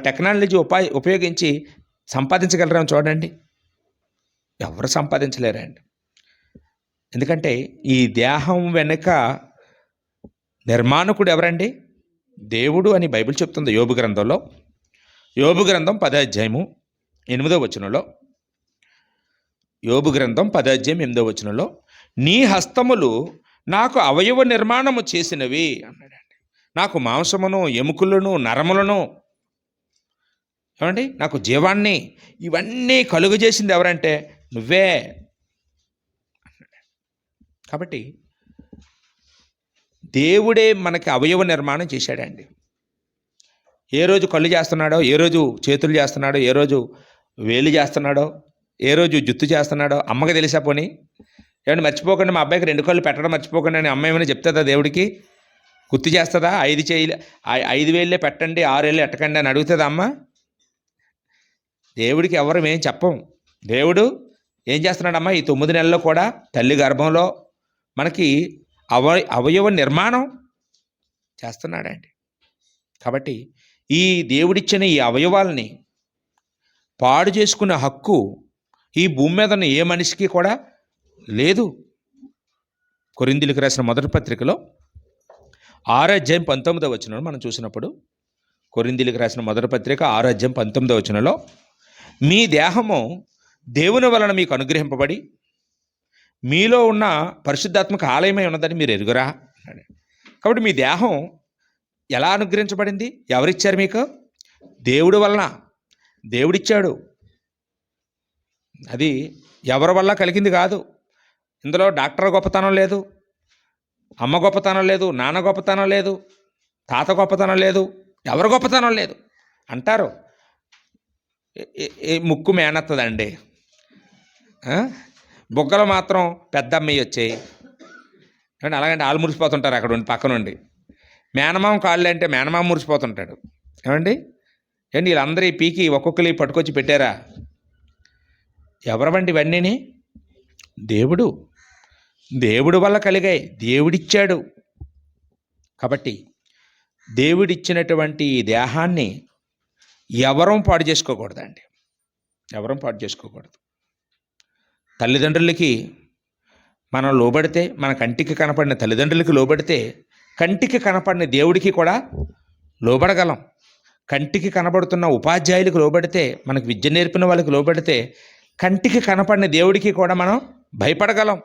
టెక్నాలజీ ఉపయోగించి సంపాదించగలరేమో చూడండి. ఎవరు సంపాదించలేరండి. ఎందుకంటే ఈ దేహం వెనుక నిర్మాణకుడు ఎవరండి? దేవుడు అని బైబిల్ చెప్తుంది. యోబు గ్రంథం 10:8 యోబు గ్రంథం 10:8 నీ హస్తములు నాకు అవయవ నిర్మాణము చేసినవి అన్నాడండి. నాకు మాంసమును, ఎముకలను, నరములను, ఏమండి, నాకు జీవాన్ని, ఇవన్నీ కలుగజేసింది ఎవరంటే నువ్వే. కాబట్టి దేవుడే మనకి అవయవ నిర్మాణం చేశాడండి. ఏ రోజు కళ్ళు చేస్తున్నాడో, ఏ రోజు చేతులు చేస్తున్నాడో, ఏ రోజు వేలు చేస్తున్నాడో, ఏ రోజు జుత్తు చేస్తున్నాడో అమ్మకి తెలిసా? పోనీ ఏమంటే మర్చిపోకండి, మా అబ్బాయికి 2 కళ్ళు పెట్టడం మర్చిపోకండి అని అమ్మ ఏమైనా చెప్తుందా? దేవుడికి గుర్తు చేస్తుందా? 5 వేలే పెట్టండి, 6 వేలు ఎట్టకండి అని అడుగుతుందా అమ్మ? దేవుడికి ఎవరు ఏం చెప్పం. దేవుడు ఏం చేస్తున్నాడమ్మా? ఈ 9 నెలల్లో కూడా తల్లి గర్భంలో మనకి అవయవ నిర్మాణం చేస్తున్నాడండి. కాబట్టి ఈ దేవుడిచ్చిన ఈ అవయవాల్ని పాడు చేసుకునే హక్కు ఈ భూమి మీద ఉన్న ఏ మనిషికి కూడా లేదు. కొరింథీయులకు రాసిన మొదటి పత్రికలో 6:19 మనం చూసినప్పుడు, కొరింథీయులకు రాసిన మొదటి పత్రిక 6:19 మీ దేహము దేవుని వలన మీకు అనుగ్రహింపబడి మీలో ఉన్న పరిశుద్ధాత్మక ఆలయమై ఉన్నదని మీరు ఎరుగురా. కాబట్టి మీ దేహం ఎలా అనుగ్రహించబడింది? ఎవరిచ్చారు మీకు? దేవుడి వలన. దేవుడిచ్చాడు. అది ఎవరి వల్ల కలిగింది కాదు. ఇందులో డాక్టర్ గొప్పతనం లేదు, అమ్మ గొప్పతనం లేదు, నాన్న గొప్పతనం లేదు, తాత గొప్పతనం లేదు, ఎవరి గొప్పతనం లేదు. అంటారు ముక్కు మేనత్తదండి, బుగ్గలు మాత్రం పెద్ద అమ్మాయి వచ్చాయి అంటే అలాగంటే వాళ్ళు మురిసిపోతుంటారు అక్కడ ఉండి పక్క నుండి. మేనమామ కాళ్ళు అంటే మేనమామ మురిసిపోతుంటాడు. ఏమండి, వీళ్ళందరూ ఈ పీకి ఒక్కొక్కరి పట్టుకొచ్చి పెట్టారా? ఎవరవండి ఇవన్నీని? దేవుడు వల్ల కలిగాయి, దేవుడిచ్చాడు. కాబట్టి దేవుడిచ్చినటువంటి ఈ దేహాన్ని ఎవరం పాడు చేసుకోకూడదండి, ఎవరం పాడు చేసుకోకూడదు. తల్లిదండ్రులకి మనం లోబడితే, మన కంటికి కనపడిన తల్లిదండ్రులకి లోబడితే, కంటికి కనపడిన దేవుడికి కూడా లోబడగలం. కంటికి కనబడుతున్న ఉపాధ్యాయులకు లోబడితే, మనకు విద్య నేర్పిన వాళ్ళకి లోబడితే, కంటికి కనపడిన దేవుడికి కూడా మనం భయపడగలం.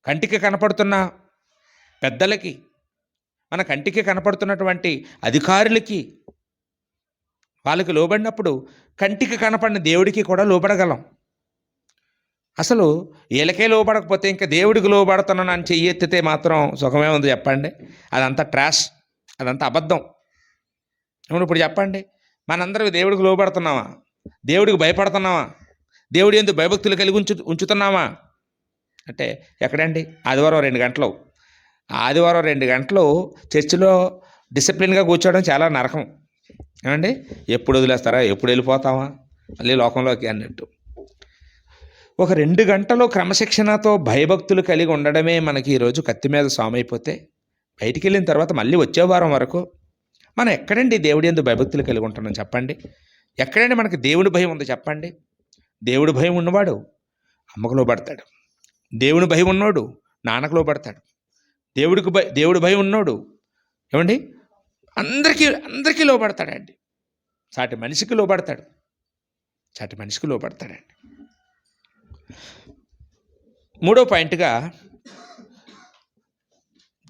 కంటికి కనపడుతున్న పెద్దలకి, మన కంటికి కనపడుతున్నటువంటి అధికారులకి, వాళ్ళకి లోబడినప్పుడు కంటికి కనపడిన దేవుడికి కూడా లోబడగలం. అసలు వీళ్ళకే లోబడకపోతే ఇంకా దేవుడికి లోబడుతున్నాను అని చెయ్యి ఎత్తితే మాత్రం సుఖమే ఉంది చెప్పండి? అదంతా ట్రాష్, అదంతా అబద్ధం. ఇప్పుడు చెప్పండి, మనందరూ దేవుడికి లోబడుతున్నామా? దేవుడికి భయపడుతున్నామా? దేవుడి యందు భయభక్తులు కలిగి ఉంచుతున్నామా అంటే ఎక్కడండి? ఆదివారం 2 గంటలు, ఆదివారం 2 గంటలు చర్చిలో డిసిప్లిన్గా కూర్చోవడం చాలా నరకం. ఏమండి? ఎప్పుడు వదిలేస్తారా, ఎప్పుడు వెళ్ళిపోతామా మళ్ళీ లోకంలోకి అన్నట్టు. ఒక 2 గంటలు క్రమశిక్షణతో భయభక్తులు కలిగి ఉండడమే మనకి ఈరోజు కత్తి మీద సామైపోతే, బయటికి వెళ్ళిన తర్వాత మళ్ళీ వచ్చే వారం వరకు మనం ఎక్కడండి దేవుడి యందు భయభక్తులు కలిగి ఉంటున్నాం చెప్పండి? ఎక్కడండి మనకి దేవుడి భయం ఉంది చెప్పండి? దేవుడి భయం ఉన్నవాడు అమ్మకు లోబడతాడు, దేవుని భయం ఉన్నోడు నాన్నకు లోబడతాడు, దేవుడి భయం ఉన్నోడు ఏమండి అందరికీ లోబడతాడండి. సాటి మనిషికి లోబడతాడండి. మూడో పాయింట్గా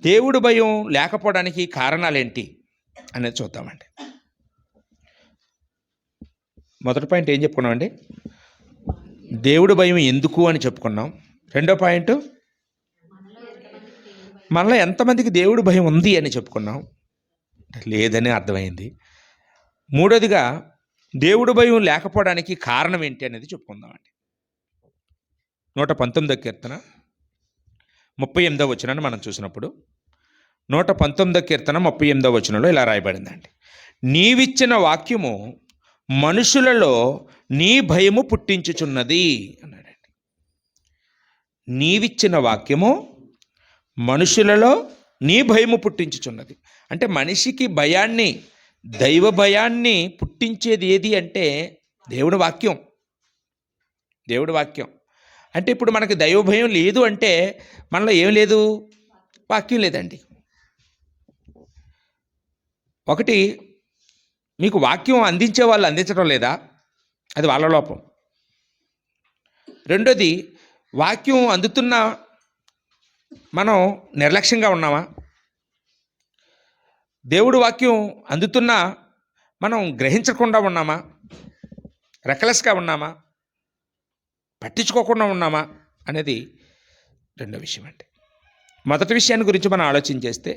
దేవుడి భయం లేకపోవడానికి కారణాలేంటి అనేది చూద్దామండి. మొదటి పాయింట్ ఏం చెప్పుకున్నామండి? దేవుడి భయం ఎందుకు అని చెప్పుకున్నాం. రెండో పాయింట్ మనలో ఎంతమందికి దేవుడి భయం ఉంది అని చెప్పుకున్నాం, లేదని అర్థమైంది. మూడోదిగా దేవుడి భయం లేకపోవడానికి కారణం ఏంటి అనేది చెప్పుకుందామండి. 119వ కీర్తన 38వ వచనాన్ని మనం చూసినప్పుడు 119వ కీర్తన 38వ వచనంలో ఇలా రాయబడిందండి: నీవిచ్చిన వాక్యము మనుషులలో నీ భయము పుట్టించుచున్నది అన్నాడండి. నీవిచ్చిన వాక్యము మనుషులలో నీ భయము పుట్టించుచున్నది అంటే మనిషికి భయాన్ని, దైవ భయాన్ని పుట్టించేది ఏది అంటే దేవుడి వాక్యం. అంటే ఇప్పుడు మనకి దైవ భయం లేదు అంటే మనలో ఏం లేదు? వాక్యం లేదండి. ఒకటి, మీకు వాక్యం అందించే వాళ్ళు అందించడం లేదా? అది వాళ్ళ లోపం. రెండోది, వాక్యం అందుతున్న మనం నిర్లక్ష్యంగా ఉన్నామా? దేవుడు వాక్యం అందుతున్నా మనం గ్రహించకుండా ఉన్నామా? రెక్లెస్గా ఉన్నామా? పట్టించుకోకుండా ఉన్నామా అనేది రెండో విషయం అండి. మొదటి విషయాన్ని గురించి మనం ఆలోచన చేస్తే,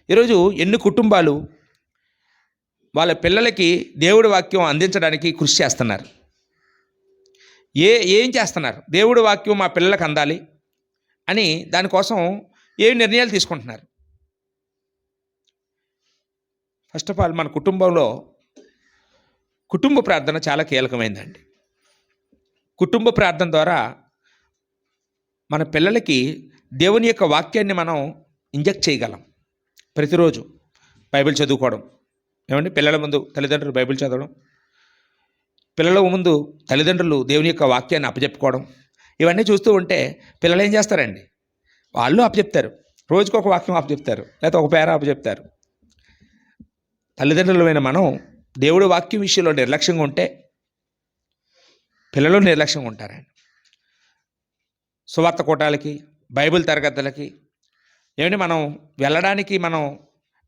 ఈరోజు ఎన్ని కుటుంబాలు వాళ్ళ పిల్లలకి దేవుడి వాక్యం అందించడానికి కృషి చేస్తున్నారు. ఏం చేస్తున్నారు? దేవుడి వాక్యం మా పిల్లలకు అందాలి అని దానికోసం ఏ నిర్ణయాలు తీసుకుంటున్నారు? ఫస్ట్ ఆఫ్ ఆల్ మన కుటుంబంలో కుటుంబ ప్రార్థన చాలా కీలకమైందండి. కుటుంబ ప్రార్థన ద్వారా మన పిల్లలకి దేవుని యొక్క వాక్యాన్ని మనం ఇంజెక్ట్ చేయగలం. ప్రతిరోజు బైబిల్ చదువుకోవడం, ఏమండి? పిల్లల ముందు తల్లిదండ్రులు బైబిల్ చదవడం, పిల్లల ముందు తల్లిదండ్రులు దేవుని యొక్క వాక్యాన్ని అప్పచెప్పుకోవడం, ఇవన్నీ చూస్తూ ఉంటే పిల్లలు ఏం చేస్తారండి? వాళ్ళు అప్పచెప్తారు. రోజుకు ఒక వాక్యం అప్పచెప్తారు, లేకపోతే ఒక పేర అప్పచెప్తారు. తల్లిదండ్రులమైన మనం దేవుడి వాక్యం విషయంలో నిర్లక్ష్యంగా ఉంటే పిల్లలు నిర్లక్ష్యంగా ఉంటారండి. సువార్త కూటాలకి, బైబిల్ తరగతులకి ఏమంటే మనం వెళ్ళడానికి మనం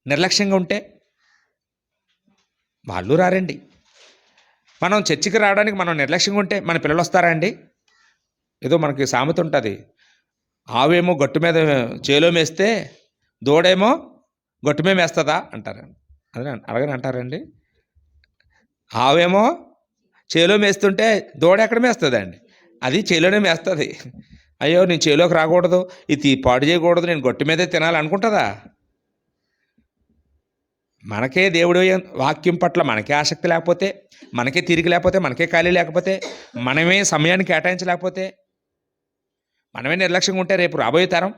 నిర్లక్ష్యంగా ఉంటే వాళ్ళు రారండి. మనం చర్చికి రావడానికి మనం నిర్లక్ష్యంగా ఉంటే మన పిల్లలు వస్తారా అండి? ఏదో మనకి సామెత ఉంటుంది, ఆవేమో గట్టు మీద చేలో మేస్తే దూడేమో గట్టు మీద వేస్తుందా అంటారు. అలాగని అంటారండి. ఆవేమో చేలో మేస్తుంటే దూడ ఎక్కడ మేస్తుందండి? అది చేలోనే మేస్తుంది. అయ్యో నేను చేలోకి రాకూడదు, ఇది పాడు చేయకూడదు, నేను గట్టు మీదే తినాలి అనుకుంటుందా? మనకే దేవుడు వాక్యం పట్ల మనకే ఆసక్తి లేకపోతే, మనకే తీరిక లేకపోతే, మనకే ఖాళీ లేకపోతే, మనమే సమయాన్ని కేటాయించలేకపోతే, మనమే నిర్లక్ష్యంగా ఉంటే రేపు రాబోయే తరం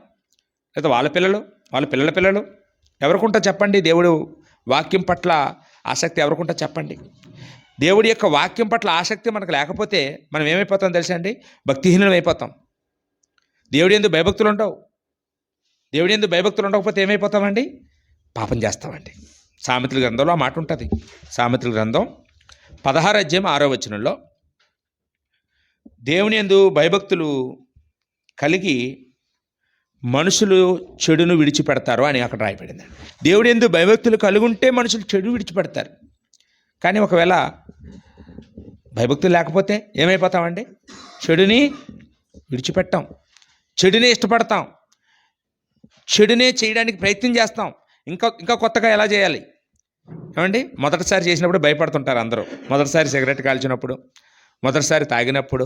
లేదా వాళ్ళ పిల్లలు, వాళ్ళ పిల్లల పిల్లలు ఎవరికుంటా చెప్పండి? దేవుడు వాక్యం పట్ల ఆసక్తి ఎవరికుంటా చెప్పండి? దేవుడి యొక్క వాక్యం పట్ల ఆసక్తి మనకు లేకపోతే మనం ఏమైపోతాం తెలుసా అండి? భక్తిహీనం అయిపోతాం. దేవుడి యందు భయభక్తులు ఉండవు. దేవుడి యందు భయభక్తులు ఉండకపోతే ఏమైపోతామండి? పాపం చేస్తామండి. సామెతల గ్రంథంలో ఆ మాట ఉంటుంది. సామెతల గ్రంథం 16వ అధ్యాయం 6వ వచనంలో దేవుని యందు భయభక్తులు కలిగి మనుషులు చెడును విడిచిపెడతారు అని అక్కడ రాయబడింది. దేవుడి యందు భయభక్తులు కలిగి ఉంటే మనుషులు చెడు విడిచిపెడతారు. కానీ ఒకవేళ భయభక్తులు లేకపోతే ఏమైపోతామండి? చెడుని విడిచిపెట్టాం, చెడునే ఇష్టపడతాం, చెడునే చేయడానికి ప్రయత్నం చేస్తాం. ఇంకా కొత్తగా ఎలా చేయాలి, ఏమండి, మొదటిసారి చేసినప్పుడు భయపడుతుంటారు అందరూ. మొదటిసారి సిగరెట్ కాల్చినప్పుడు, మొదటిసారి తాగినప్పుడు,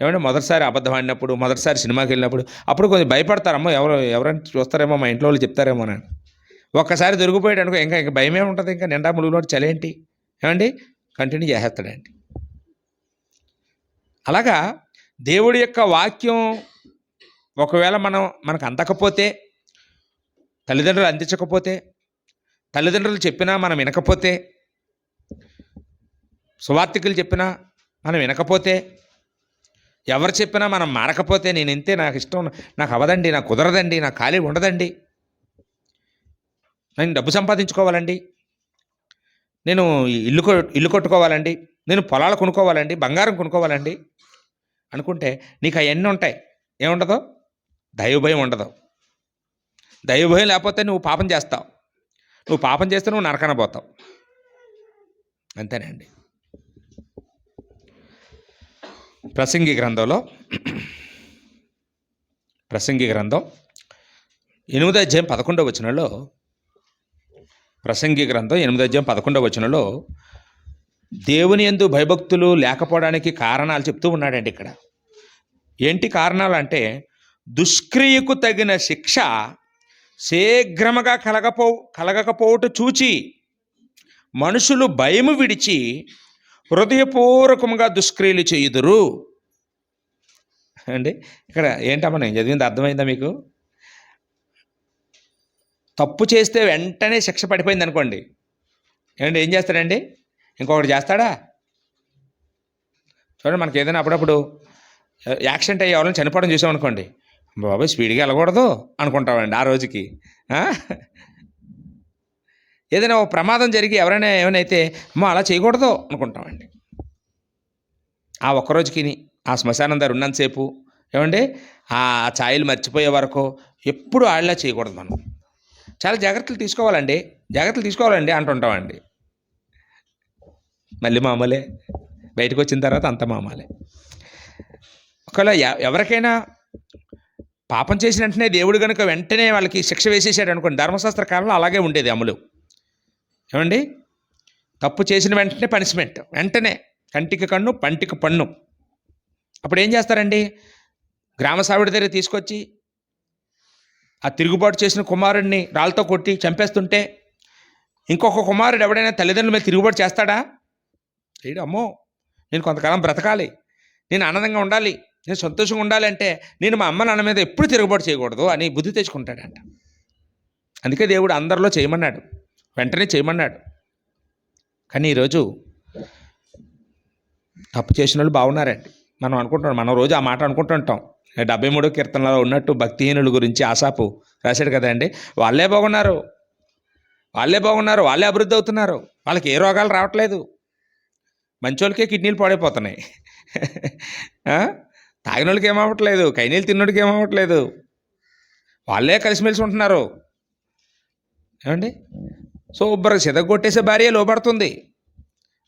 ఏమంటే మొదటిసారి అబద్ధం ఆడినప్పుడు, మొదటిసారి సినిమాకి వెళ్ళినప్పుడు అప్పుడు కొంచెం భయపడతారమ్మో, ఎవరైనా చూస్తారేమో, మా ఇంట్లో వాళ్ళు చెప్తారేమో అని. ఒక్కసారి దొరికిపోయాడు అనుకో, ఇంకా భయమే ఉంటుంది, ఇంకా నిండా ములుగునోటి చలేంటి, ఏమండి, కంటిన్యూ చేసేస్తాడండి. అలాగా దేవుడి యొక్క వాక్యం ఒకవేళ మనకు అందకపోతే, తల్లిదండ్రులు అందించకపోతే, తల్లిదండ్రులు చెప్పినా మనం వినకపోతే, సువార్థికులు చెప్పినా మనం వినకపోతే, ఎవరు చెప్పినా మనం మారకపోతే, నేను ఇంతే, నాకు ఇష్టం, నాకు అవ్వదండి, నాకు కుదరదండి, నాకు ఖాళీ ఉండదండి, నేను డబ్బు సంపాదించుకోవాలండి, నేను ఇల్లు కట్టుకోవాలండి, నేను పొలాలు కొనుక్కోవాలండి, బంగారం కొనుక్కోవాలండి అనుకుంటే నీకు అవన్నీ ఉంటాయి. ఏముండదు? దైవభయం ఉండదు. దైవభయం లేకపోతే నువ్వు పాపం చేస్తావు. నువ్వు పాపం చేస్తే నువ్వు నరకన పోతావు. అంతేనండి. ప్రసంగి గ్రంథం 8:11 ప్రసంగి గ్రంథం 8:11 దేవుని యందు భయభక్తులు లేకపోవడానికి కారణాలు చెప్తూ ఉన్నాడండి ఇక్కడ. ఏంటి కారణాలు అంటే, దుష్క్రియకు తగిన శిక్ష శీఘ్రముగా కలగకపోవట చూచి మనుషులు భయము విడిచి హృదయపూర్వకముగా దుష్క్రియలు చేయుదురు అండి. ఇక్కడ ఏంటమ్మా నేను చదివింది అర్థమైందా మీకు? తప్పు చేస్తే వెంటనే శిక్ష పడిపోయింది అనుకోండి, ఏమంటే ఏం చేస్తాడండి? ఇంకొకటి చేస్తాడా? చూడండి, మనకి ఏదైనా అప్పుడప్పుడు యాక్సిడెంట్ అయ్యి ఎవరైనా చనిపోవడం చూసామనుకోండి, బాబాయ్ స్పీడ్గా వెళ్ళకూడదు అనుకుంటామండి ఆ రోజుకి. ఏదైనా ఒక ప్రమాదం జరిగి ఎవరైనా ఏమైనా అమ్మో అలా చేయకూడదు అనుకుంటామండి. ఆ ఒక్కరోజుకి ఆ శ్మశానం దగ్గర ఉన్నంతసేపు ఏమండి, ఆ ఛాయలు మర్చిపోయే వరకు ఎప్పుడు ఆళ్ళలా చేయకూడదు. మనం చాలా జాగ్రత్తలు తీసుకోవాలండి అంటుంటామండి. మళ్ళీ మామూలే, బయటకు వచ్చిన తర్వాత అంత మామూలే. ఒకవేళ ఎవరికైనా పాపం చేసిన వెంటనే దేవుడు కనుక వెంటనే వాళ్ళకి శిక్ష వేసేసాడు అనుకోండి, ధర్మశాస్త్ర కాలంలో అలాగే ఉండేది అమలు. ఏమండి, తప్పు చేసిన వెంటనే పనిష్మెంట్, వెంటనే కంటికి కన్ను పంటికి పన్ను. అప్పుడు ఏం చేస్తారండి? గ్రామ సావిడి దగ్గర తీసుకొచ్చి ఆ తిరుగుబాటు చేసిన కుమారుడిని రాళ్ళతో కొట్టి చంపేస్తుంటే, ఇంకొక కుమారుడు ఎవడైనా తల్లిదండ్రుల మీద తిరుగుబాటు చేస్తాడా? చేయడు. అమ్మో, నేను కొంతకాలం బ్రతకాలి, నేను ఆనందంగా ఉండాలి, నేను సంతోషంగా ఉండాలి అంటే నేను మా అమ్మ నాన్న మీద ఎప్పుడు తిరుగుబాటు చేయకూడదు అని బుద్ధి తెచ్చుకుంటాడంట. అందుకే దేవుడు అందరిలో చేయమన్నాడు, వెంటనే చేయమన్నాడు. కానీ ఈరోజు తప్పు చేసిన వాళ్ళు బాగున్నారండి. మనం రోజు ఆ మాట అనుకుంటుంటాం. 73వ కీర్తనలో ఉన్నట్టు భక్తిహీనుల గురించి ఆసాపు రాశాడు కదండి. వాళ్ళే బాగున్నారు, వాళ్ళే అభివృద్ధి అవుతున్నారు, వాళ్ళకి ఏ రోగాలు రావట్లేదు. మంచోళ్ళకే కిడ్నీలు పాడైపోతున్నాయి, తాగినోళ్ళకి ఏమవ్వట్లేదు, కైనీళ్ళు తిన్నోడికి ఏమవ్వట్లేదు, వాళ్ళే కలిసిమెలిసి ఉంటున్నారు. ఏమండి, శుభ్రంగా సిదగొట్టేసే భార్య లోపడుతుంది,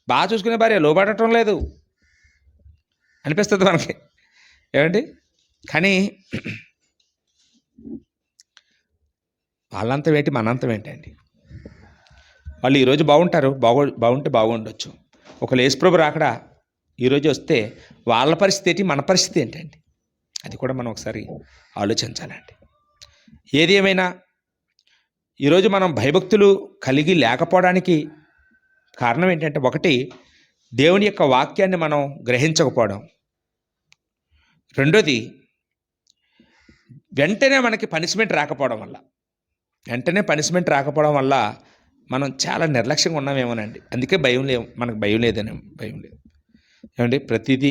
బాగా చూసుకునే భార్య లోపడటం లేదు అనిపిస్తుంది మనకి. ఏమండి, కానీ వాళ్ళంతం ఏంటి, మనంతం ఏంటండి? వాళ్ళు ఈరోజు బాగుంటారు, బాగుంటే బాగుండొచ్చు. ఒక యేసుప్రభు రాకడా ఈరోజు వస్తే వాళ్ళ పరిస్థితి ఏంటి, మన పరిస్థితి ఏంటండి? అది కూడా మనం ఒకసారి ఆలోచించాలండి. ఏది ఏమైనా ఈరోజు మనం భయభక్తులు కలిగి లేకపోవడానికి కారణం ఏంటంటే, ఒకటి దేవుని యొక్క వాక్యాన్ని మనం గ్రహించకపోవడం, రెండోది వెంటనే మనకి పనిష్మెంట్ రాకపోవడం వల్ల మనం చాలా నిర్లక్ష్యంగా ఉన్నామేమోనండి. అందుకే మనకు భయం లేదు. ఏమండి, ప్రతిదీ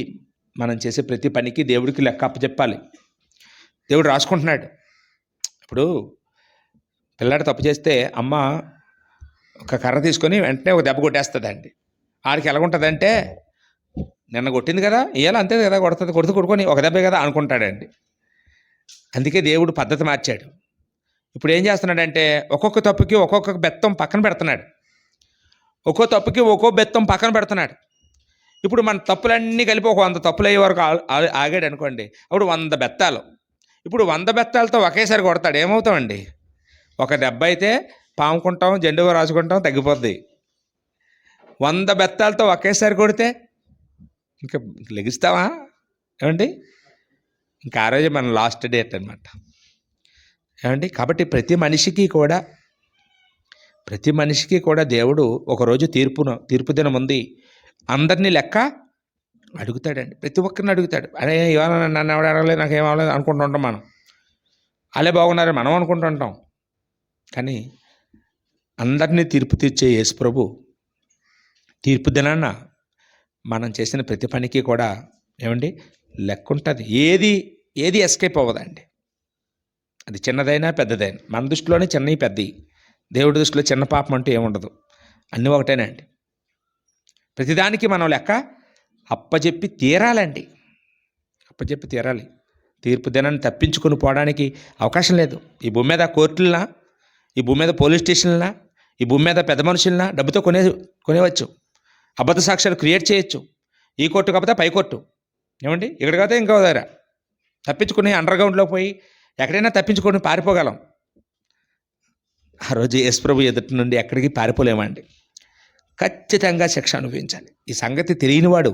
మనం చేసే ప్రతి పనికి దేవుడికి లెక్క అప్పచెప్పాలి. దేవుడు రాసుకుంటున్నాడు. ఇప్పుడు పిల్లాడు తప్పు చేస్తే అమ్మ ఒక కర్ర తీసుకొని వెంటనే ఒక దెబ్బ కొట్టేస్తుందండి. ఆడికి ఎలాగుంటుందంటే, నిన్న కొట్టింది కదా, ఇవాళ అంతే కదా కొడుతుంది, కొడుకొని ఒక దెబ్బే కదా అనుకుంటాడండి. అందుకే దేవుడు పద్ధతి మార్చాడు. ఇప్పుడు ఏం చేస్తున్నాడంటే, ఒక్కొక్క తప్పుకి ఒక్కొక్క బెత్తం పక్కన పెడుతున్నాడు. ఇప్పుడు మన తప్పులన్నీ కలిపి ఒక 100 తప్పులు అయ్యే వరకు ఆగాడు అనుకోండి, అప్పుడు 100 బెత్తాలు. ఇప్పుడు 100 బెత్తాలతో ఒకేసారి కొడతాడు, ఏమవుతామండి? ఒక దెబ్బ అయితే పాముకుంటాం, జెండు రాసుకుంటాం, తగ్గిపోద్ది. 100 బెత్తాలతో ఒకేసారి కొడితే ఇంకా లెగిస్తావా ఏమండి? ఇంకా ఆ రోజే మన లాస్ట్ డేట్ అనమాట ఏమండి. కాబట్టి ప్రతి మనిషికి కూడా దేవుడు ఒకరోజు తీర్పు దినం ఉంది. అందరినీ లెక్క అడుగుతాడండి. ప్రతి ఒక్కరిని అడుగుతాడు. అరే ఇవాళ నన్ను ఎవడు అడగలేదు, నాకేం అవ్వలేదు అనుకుంటూ ఉంటాం మనం. వాళ్ళే బాగున్నారని మనం అనుకుంటుంటాం. కానీ అందరినీ తీర్పు తీర్చే యేసు ప్రభు తీర్పు దినాన్న మనం చేసిన ప్రతి పనికి కూడా ఏమండి లెక్క ఉంటుంది. ఏది ఎస్కేప్ అవ్వదండి. అది చిన్నదైనా పెద్దదైనా. మన దృష్టిలోనే చిన్నవి పెద్దవి, దేవుడి దృష్టిలో చిన్న పాపం అంటూ ఏముండదు. అన్నీ ఒకటేనండి. ప్రతిదానికి మనం లెక్క అప్పచెప్పి తీరాలండి. అప్పచెప్పి తీరాలి. తీర్పు దినాన్ని తప్పించుకొని పోవడానికి అవకాశం లేదు. ఈ భూమి మీద కోర్టులనా, ఈ భూమి మీద పోలీస్ స్టేషన్లనా, ఈ భూమి మీద పెద్ద మనుషులనా డబ్బుతో కొనేవచ్చు. అబద్ధ సాక్ష్యాలు క్రియేట్ చేయొచ్చు. ఈ కోర్టు కాకపోతే పై కోర్టు ఏమండి, ఇక్కడ కాకపోతే ఇంకో దగ్గర తప్పించుకుని అండర్గ్రౌండ్లో పోయి ఎక్కడైనా తప్పించుకొని పారిపోగలం. ఆ రోజు యేసు ప్రభు ఎదుటి నుండి ఎక్కడికి పారిపోలేమండి. ఖచ్చితంగా శిక్ష అనుభవించాలి. ఈ సంగతి తెలియనివాడు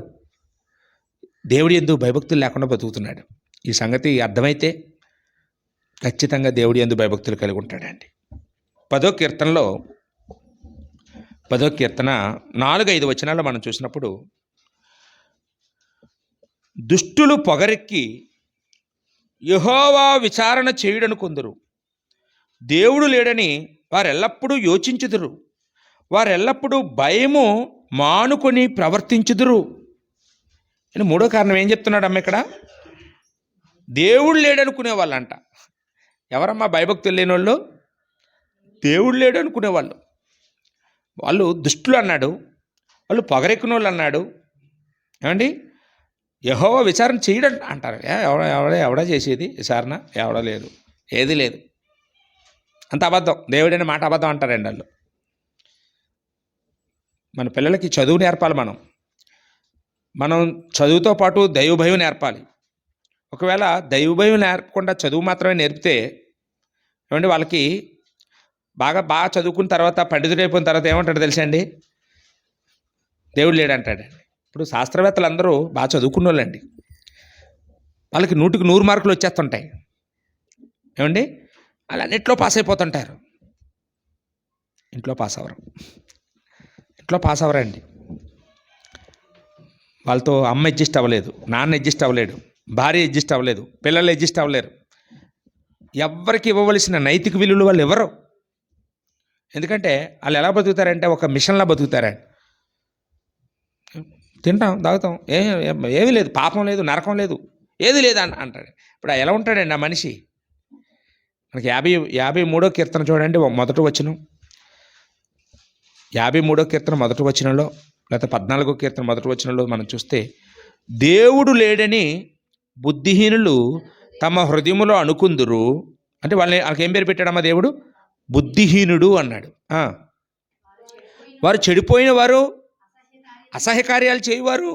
దేవుడి యందు భయభక్తులు లేకుండా బతుకుతున్నాడు. ఈ సంగతి అర్థమైతే ఖచ్చితంగా దేవుడి యందు భయభక్తులు కలిగి ఉంటాడండి. 10వ కీర్తన 4-5 వచనాల్లో మనం చూసినప్పుడు, దుష్టులు పొగరెక్కి యెహోవా విచారణ చేయుడని కొందరు, దేవుడు లేడని వారెల్లప్పుడూ యోచించుదురు, వారెల్లప్పుడూ భయము మానుకొని ప్రవర్తించుదురు. అని 3వ కారణం ఏం చెప్తున్నాడు అమ్మ ఇక్కడ? దేవుడు లేడనుకునే వాళ్ళంట. ఎవరమ్మా భయభక్తులు లేని వాళ్ళు? దేవుడు లేడు అనుకునేవాళ్ళు. వాళ్ళు దుష్టులు అన్నాడు, వాళ్ళు పొగరెక్కిన వాళ్ళు అన్నాడు. ఏమండి, యెహోవా విచారణ చేయడం అంటారు. ఎవడా చేసేది విచారణ? ఎవడా లేదు, ఏది లేదు, అంత అబద్ధం. దేవుడైన మాట అబద్ధం అంటారండి వాళ్ళు. మన పిల్లలకి చదువు నేర్పాలి. మనం చదువుతో పాటు దైవ భయం నేర్పాలి. ఒకవేళ దైవ భయం నేర్పకుండా చదువు మాత్రమే నేర్పితే ఏమండి, వాళ్ళకి బాగా చదువుకున్న తర్వాత పండితుడైపోయిన తర్వాత ఏమంటాడు తెలుసా అండి? దేవుడు లేడంటాడండి. ఇప్పుడు శాస్త్రవేత్తలు అందరూ బాగా చదువుకున్న వాళ్ళండి. వాళ్ళకి 100కి 100 మార్కులు వచ్చేస్తుంటాయి. ఏమండి, వాళ్ళు అన్నిట్లో పాస్ అయిపోతుంటారు. ఇంట్లో పాస్ అవ్వరండి. వాళ్ళతో అమ్మ అడ్జస్ట్ అవ్వలేదు, నాన్న అడ్జస్ట్ అవ్వలేడు, భార్య అడ్జస్ట్ అవ్వలేదు, పిల్లలు అడ్జస్ట్ అవ్వలేరు. ఎవరికి ఇవ్వవలసిన నైతిక విలువలు వాళ్ళు ఎవరు? ఎందుకంటే వాళ్ళు ఎలా బతుకుతారంటే ఒక మిషన్లా బతుకుతారండి. తింటాం, తాగుతాం, ఏమీ లేదు, పాపం లేదు, నరకం లేదు, ఏది లేదు అంటాడు. ఇప్పుడు ఎలా ఉంటాడండి ఆ మనిషి? మనకి 53వ కీర్తన చూడండి, మొదటి వచనం. 53వ కీర్తన మొదటి వచనంలో, లేకపోతే 14వ కీర్తన మొదటి వచనంలో మనం చూస్తే, దేవుడు లేడని బుద్ధిహీనులు తమ హృదయములో అనుకుందురు. అంటే వాళ్ళకి ఏం పేరు పెట్టాడమ్మా దేవుడు? బుద్ధిహీనుడు అన్నాడు. వారు చెడిపోయిన వారు, అసహ్యకార్యాలు చేయవారు,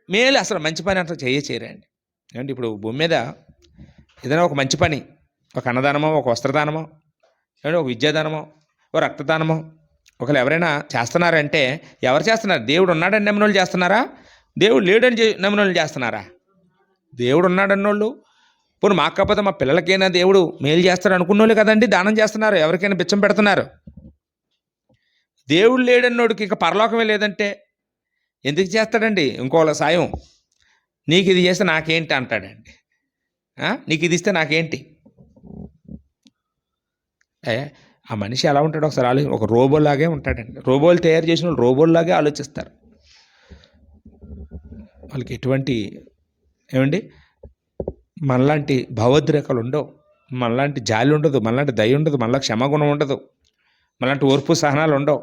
మేలు అసలు మంచి పని అంతా చేయరండి. ఏమంటే ఇప్పుడు భూమి మీద ఏదైనా ఒక మంచి పని, ఒక అన్నదానమో, ఒక వస్త్రదానమో, ఏమంటే ఒక విద్యాదానమో, ఒక రక్తదానమో ఒకవేళ ఎవరైనా చేస్తున్నారంటే ఎవరు చేస్తున్నారు? దేవుడు ఉన్నాడని నమ్మిన వాళ్ళు చేస్తున్నారా? దేవుడు లేడని నమ్మిన వాళ్ళు చేస్తున్నారా? దేవుడు ఉన్నాడన్నోళ్ళు, పోనీ మాకు కాకపోతే మా పిల్లలకైనా దేవుడు మేలు చేస్తాడు అనుకున్న వాళ్ళు కదండి దానం చేస్తున్నారు, ఎవరికైనా బిచ్చం పెడుతున్నారు. దేవుడు లేడన్నోడికి ఇక పరలోకమే లేదంటే ఎందుకు చేస్తాడండి ఇంకోళ్ళ సాయం? నీకు ఇది చేస్తే నాకేంటి అంటాడండి. నీకు ఇది ఇస్తే నాకేంటి? ఆ మనిషి ఎలా ఉంటాడు ఒకసారి ఒక రోబోలాగే ఉంటాడండి. రోబోలు తయారు చేసిన వాళ్ళు రోబోల్లాగే ఆలోచిస్తారు. వాళ్ళకి ఎటువంటి ఏమండి మనలాంటి భావోద్రేకాలు ఉండవు, మనలాంటి జాలి ఉండదు, మనలాంటి దయ ఉండదు, మనలా క్షమాగుణం ఉండదు, మనలాంటి ఓర్పు సహనాలు ఉండవు.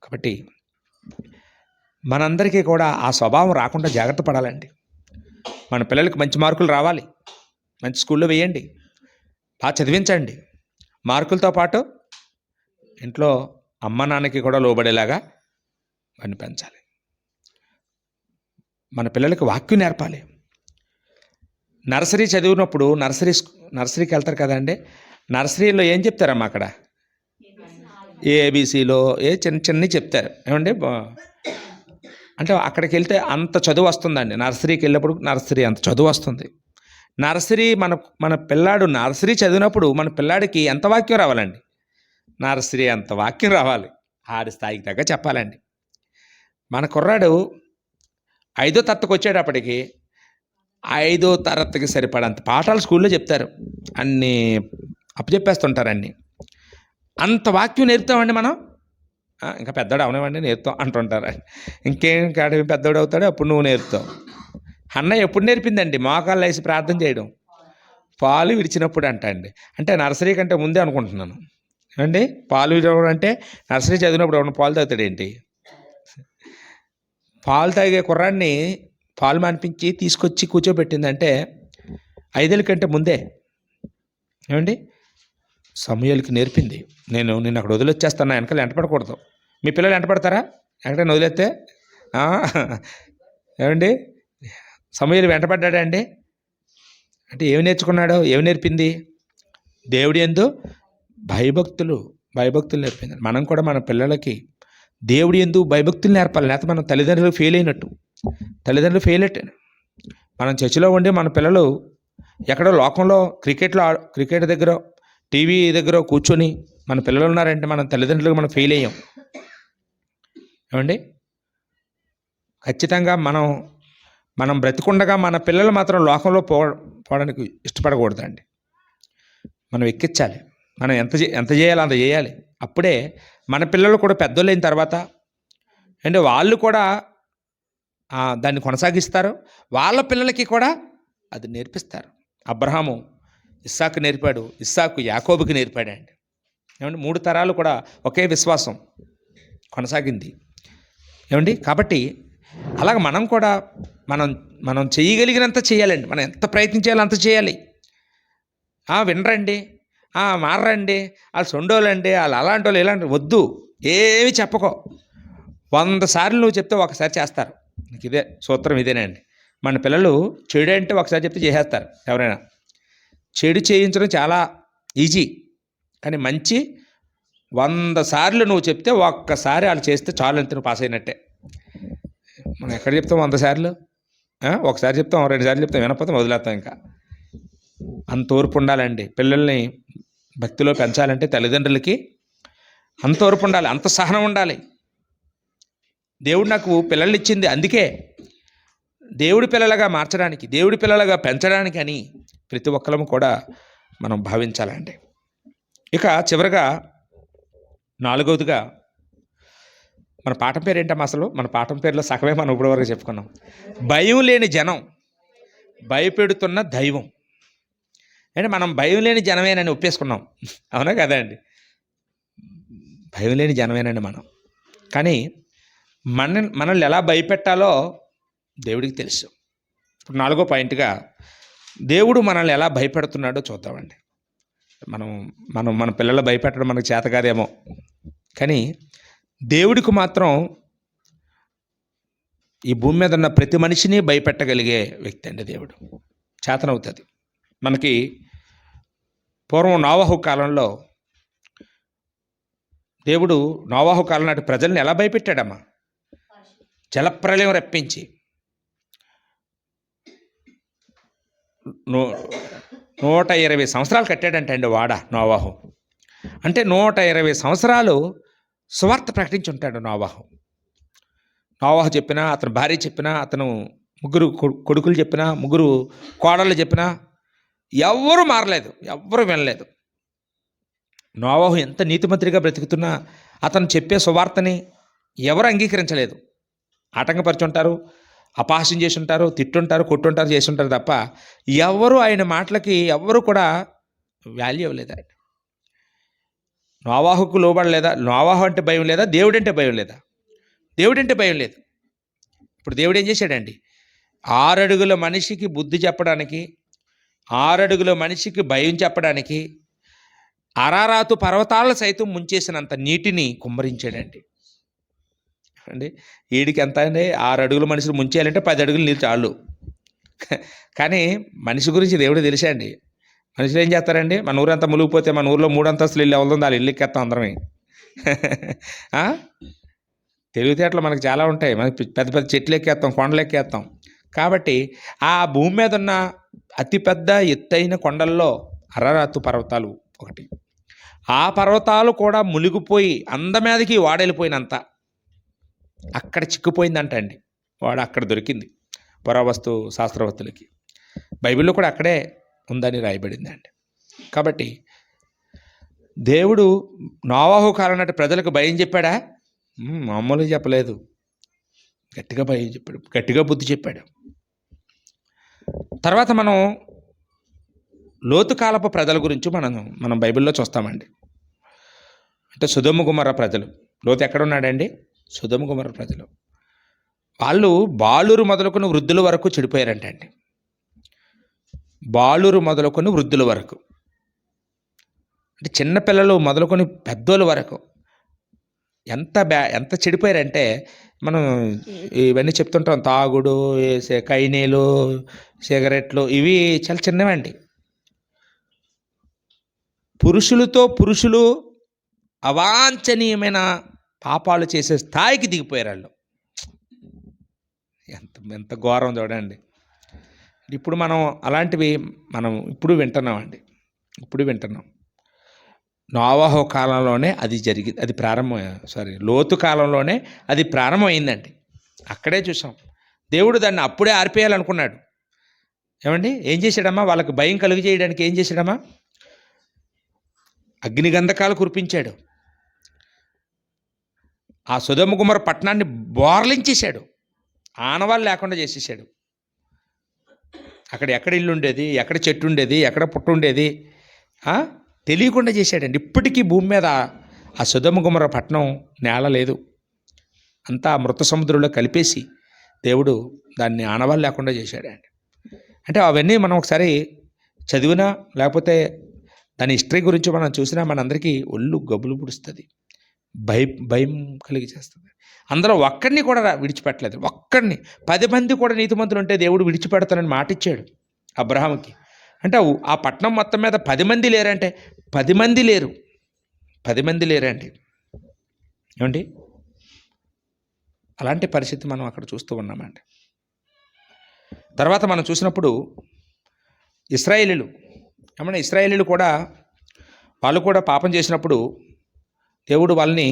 కాబట్టి మనందరికీ కూడా ఆ స్వభావం రాకుండా జాగ్రత్త పడాలండి. మన పిల్లలకి మంచి మార్కులు రావాలి, మంచి స్కూల్లో వేయండి, బాగా చదివించండి. మార్కులతో పాటు ఇంట్లో అమ్మ నాన్నకి కూడా లోబడేలాగా వాడిని పెంచాలి. మన పిల్లలకి వాక్యం నేర్పాలి. నర్సరీ చదివినప్పుడు నర్సరీకి వెళ్తారు కదండి, నర్సరీలో ఏం చెప్తారమ్మా అక్కడ? ఏబీసీలో చిన్న చిన్నవి చెప్తారు ఏమండి. అంటే అక్కడికి వెళ్తే అంత చదువు వస్తుందండి. నర్సరీకి వెళ్ళినప్పుడు నర్సరీ అంత చదువు వస్తుంది. నర్సరీ మన మన పిల్లాడు నర్సరీ చదివినప్పుడు మన పిల్లాడికి ఎంత వాక్యం రావాలండి? నర్సరీ అంత వాక్యం రావాలి. ఆడి స్థాయికి తగ్గ చెప్పాలండి. మన కుర్రాడు 5వ తరగతికి వచ్చేటప్పటికి 5వ తరగతికి సరిపడంత పాఠాలు స్కూల్లో చెప్తారు. అన్నీ అప్పచెప్పేస్తుంటారండి. అంత వాక్యం నేర్పుతామండి మనం. ఇంకా పెద్దోడు అవనివ్వండి నేర్పుతాం అంటుంటారు. ఇంకేం కాడ పెద్దోడు అవుతాడు అప్పుడు నువ్వు నేర్పుతావు. అన్నయ్య ఎప్పుడు నేర్పిందండి మోకాళ్ళు వేసి ప్రార్థన చేయడం? పాలు విడిచినప్పుడు అంట అండి. అంటే నర్సరీ కంటే ముందే అనుకుంటున్నాను అండి. పాలు విడవడం అంటే నర్సరీ చదివినప్పుడు ఎవరైనా పాలు తాగుతాడేంటి? పాలు తాగే కుర్రాడిని పాలు మానిపించి తీసుకొచ్చి కూర్చోబెట్టిందంటే 5 ఏళ్ళ కంటే ముందే ఏమండి. సమూయేలుకి నేర్పింది. నేను అక్కడ వదిలొచ్చేస్తాను, నా వెనకాల వెంటపడకూడదు. మీ పిల్లలు వెంటపడతారా ఎక్కడైనా వదిలేస్తే? ఏమండి, సమూయేలు వెంటపడ్డా అండి? అంటే ఏమి నేర్చుకున్నాడు? ఏమి నేర్పింది? దేవుడి యందు భయభక్తులు నేర్పింది. మనం కూడా మన పిల్లలకి దేవుడి యందు భయభక్తులు నేర్పాలి. లేకపోతే మనం తల్లిదండ్రులు ఫెయిల్ అయినట్టు. మనం చర్చిలో ఉండి మన పిల్లలు ఎక్కడో లోకంలో క్రికెట్ దగ్గర టీవీ దగ్గర కూర్చొని మన పిల్లలు ఉన్నారంటే మనం తల్లిదండ్రులకు మనం ఫెయిల్ అయ్యాం ఏమండి. ఖచ్చితంగా మనం బ్రతికుండగా మన పిల్లలు మాత్రం లోకంలో పోవడానికి ఇష్టపడకూడదండి. మనం ఎక్కించాలి. మనం ఎంత చేయాలో అంత చేయాలి. అప్పుడే మన పిల్లలు కూడా పెద్దోళ్ళు అయిన తర్వాత అంటే వాళ్ళు కూడా దాన్ని కొనసాగిస్తారు. వాళ్ళ పిల్లలకి కూడా అది నేర్పిస్తారు. అబ్రహాము ఇస్సాకు నేర్పాడు, ఇస్సాకు యాకోబుకి నేర్పాడండి. ఏమండి, 3 తరాలు కూడా ఒకే విశ్వాసం కొనసాగింది ఏమండి. కాబట్టి అలాగ మనం కూడా మనం చేయగలిగినంత చేయాలండి. మనం ఎంత ప్రయత్నించాలో అంత చేయాలి. వినరండి, మారరండి, వాళ్ళు సొండోళ్ళండి, వాళ్ళు అలాంటి వాళ్ళు ఇలాంటి వద్దు, ఏమి చెప్పకో. 100 సార్లు నువ్వు చెప్తే ఒకసారి చేస్తారు. నీకు ఇదే సూత్రం, ఇదేనండి. మన పిల్లలు చెడు అంటే ఒకసారి చెప్తే చేసేస్తారు. ఎవరైనా చెడు చేయించడం చాలా ఈజీ, కానీ మంచి 100 సార్లు నువ్వు చెప్తే ఒక్కసారి వాళ్ళు చేస్తే చాలు, అంతే, నువ్వు పాస్ అయినట్టే. మనం ఎక్కడ చెప్తాం 100 సార్లు? ఒకసారి చెప్తాం, 2 సార్లు చెప్తాం, వినకపోతే వదిలేస్తాం. ఇంకా అంత ఓర్పు ఉండాలండి. పిల్లల్ని భక్తిలో పెంచాలంటే తల్లిదండ్రులకి అంత ఓర్పు ఉండాలి, అంత సహనం ఉండాలి. దేవుడు నాకు పిల్లల్ని ఇచ్చింది అందుకే దేవుడి పిల్లలుగా మార్చడానికి, దేవుడి పిల్లలుగా పెంచడానికి అని ప్రతి ఒక్కరము కూడా మనం భావించాలండి. ఇక చివరిగా 4వదిగా మన పాఠం పేరు ఏంటమ్మా? అసలు మన పాఠం పేరులో సగమే మనం ఇప్పటివరకు చెప్పుకున్నాం. భయం లేని జనం, భయపెడుతున్న దైవం. అంటే మనం భయం లేని జనమేనని ఒప్పేసుకున్నాం, అవునా కదా అండి? భయం లేని జనమేనండి మనం. కానీ మనల్ని ఎలా భయపెట్టాలో దేవుడికి తెలుసు. ఇప్పుడు 4వ పాయింట్గా దేవుడు మనల్ని ఎలా భయపెడుతున్నాడో చూద్దామండి. మన పిల్లలు భయపెట్టడం మనకు చేత కాదేమో, కానీ దేవుడికి మాత్రం ఈ భూమి మీద ఉన్న ప్రతి మనిషిని భయపెట్టగలిగే వ్యక్తి అండి దేవుడు. చేతనవుతుంది మనకి. పూర్వం నోవహు కాలంలో దేవుడు నోవహు కాలం నాటి ప్రజల్ని ఎలా భయపెట్టాడమ్మా? జలప్రలయం రప్పించి 120 సంవత్సరాలు కట్టాడంట అండి వాడ నోవహు. అంటే 120 సంవత్సరాలు సువార్త ప్రకటించి ఉంటాడు నోవహు. చెప్పినా, అతని భార్య చెప్పినా, అతను 3 కొడుకులు చెప్పినా, 3 కోడళ్ళు చెప్పినా ఎవ్వరూ మారలేదు, ఎవ్వరూ వినలేదు. నోవహు ఎంత నీతిమంతుడిగా బ్రతుకుతున్నా అతను చెప్పే సువార్తని ఎవరు అంగీకరించలేదు. ఆటంకపరుచుంటారు, అపహాస్యం చేసి ఉంటారు, తిట్టుంటారు, కొట్టుంటారు, చేసి ఉంటారు తప్ప ఎవరు ఆయన మాటలకి ఎవరు కూడా వాల్యూ ఇవ్వలేదు. ఆయన నోవాహుకు లోబడలేదా? నోవాహు అంటే భయం లేదా? దేవుడంటే భయం లేదా? దేవుడంటే భయం లేదు. ఇప్పుడు దేవుడు ఏం చేశాడండి? 6 అడుగుల మనిషికి బుద్ధి చెప్పడానికి, 6 అడుగుల మనిషికి భయం చెప్పడానికి అరారాతు పర్వతాలను సైతం ముంచేసినంత నీటిని కుమ్మరించాడండి అండి. వీడికి ఎంత అండి? 6 అడుగుల మనిషిని ముంచేయాలంటే 10 అడుగులు నీరు చాలు. కానీ మనిషి గురించి దేవుడు తెలిసా అండి. మనుషులు ఏం చేస్తారండి, మన ఊరంతా మునిగిపోతే మన ఊర్లో 3 అంతస్తులు ఇల్లు ఎవరుందో వాళ్ళు ఇల్లు ఎక్కేస్తాం అందరమే. ఆ? తెలివితేటలు మనకు చాలా ఉంటాయి. మనకి పెద్ద పెద్ద చెట్లు ఎక్కేస్తాం, కొండలు ఎక్కేస్తాం. కాబట్టి ఆ భూమి మీద ఉన్న అతిపెద్ద ఎత్తైన కొండల్లో అరారాతు పర్వతాలు ఒకటి. ఆ పర్వతాలు కూడా మునిగిపోయి అందమీదకి వాడెళ్ళిపోయినంత అక్కడ చిక్కుపోయిందంట అండి. వాడు అక్కడ దొరికింది పురావస్తు శాస్త్రవేత్తలకి. బైబిల్లో కూడా అక్కడే ఉందని రాయబడిందండి. కాబట్టి దేవుడు నోవాహు కాలం నాటి ప్రజలకు భయం చెప్పాడా? మామూలుగా చెప్పలేదు. గట్టిగా భయం చెప్పాడు, గట్టిగా బుద్ధి చెప్పాడు. తర్వాత మనం లోతు కాలపు ప్రజల గురించి మనం బైబిల్లో చూస్తామండి. అంటే సొదొమ గొమొర్రా ప్రజలు. లోతు ఎక్కడున్నాడండి? సొదొమ గొమొర్రా ప్రజలు. వాళ్ళు బాలురు మొదలుకొని వృద్ధుల వరకు చెడిపోయారంట అండి. బాలురు మొదలుకొని వృద్ధుల వరకు, అంటే చిన్నపిల్లలు మొదలుకొని పెద్దోళ్ళ వరకు ఎంత చెడిపోయారంటే, మనం ఇవన్నీ చెప్తుంటాం, తాగుడు, కైనీలు, సిగరెట్లు, ఇవి చాలా చిన్నవండి. పురుషులు అవాంఛనీయమైన పాపాలు చేసే స్థాయికి దిగిపోయారు వాళ్ళు. ఎంత ఘోరం చూడండి. ఇప్పుడు మనం అలాంటివి ఇప్పుడు వింటున్నామండి. నోవాహు కాలంలోనే అది జరిగింది. అది లోతు కాలంలోనే అది ప్రారంభమైందండి. అక్కడే చూసాం. దేవుడు దాన్ని అప్పుడే ఆర్పేయాలనుకున్నాడు. ఏమండి, ఏం చేశాడమ్మా? వాళ్ళకి భయం కలుగు చేయడానికి ఏం చేశాడమ్మా? అగ్నిగంధకాలు కురిపించాడు. ఆ సొదొమ గొమొర్రా పట్టణాన్ని బోర్లించేశాడు, ఆనవాళ్ళు లేకుండా చేసేసాడు. అక్కడ ఎక్కడ ఇల్లు ఉండేది, ఎక్కడ చెట్టు ఉండేది, ఎక్కడ పుట్ట ఉండేది తెలియకుండా చేశాడండి. ఇప్పటికీ భూమి మీద ఆ సొదొమ గొమొర్రా పట్టణం నేల లేదు. అంతా మృత సముద్రంలో కలిపేసి దేవుడు దాన్ని ఆనవాళ్ళు లేకుండా చేశాడండి. అంటే అవన్నీ మనం ఒకసారి చదివినా, లేకపోతే దాని హిస్టరీ గురించి మనం చూసినా మనందరికీ ఒళ్ళు గబ్బులు పుడుస్తుంది, భయం కలిగి చేస్తుంది. అందులో ఒక్కడిని కూడా విడిచిపెట్టలేదు. 10 మంది కూడా నీతిమంతులు ఉంటే దేవుడు విడిచిపెడతానని మాట ఇచ్చాడు అబ్రహాముకి. అంటే ఆ పట్టణం మొత్తం మీద 10 మంది లేరంటే 10 మంది లేరు. 10 మంది లేరండి. ఏమండి, అలాంటి పరిస్థితి మనం అక్కడ చూస్తూ ఉన్నామండి. తర్వాత మనం చూసినప్పుడు ఇశ్రాయేలీలు కూడా వాళ్ళు కూడా పాపం చేసినప్పుడు దేవుడు వాళ్ళని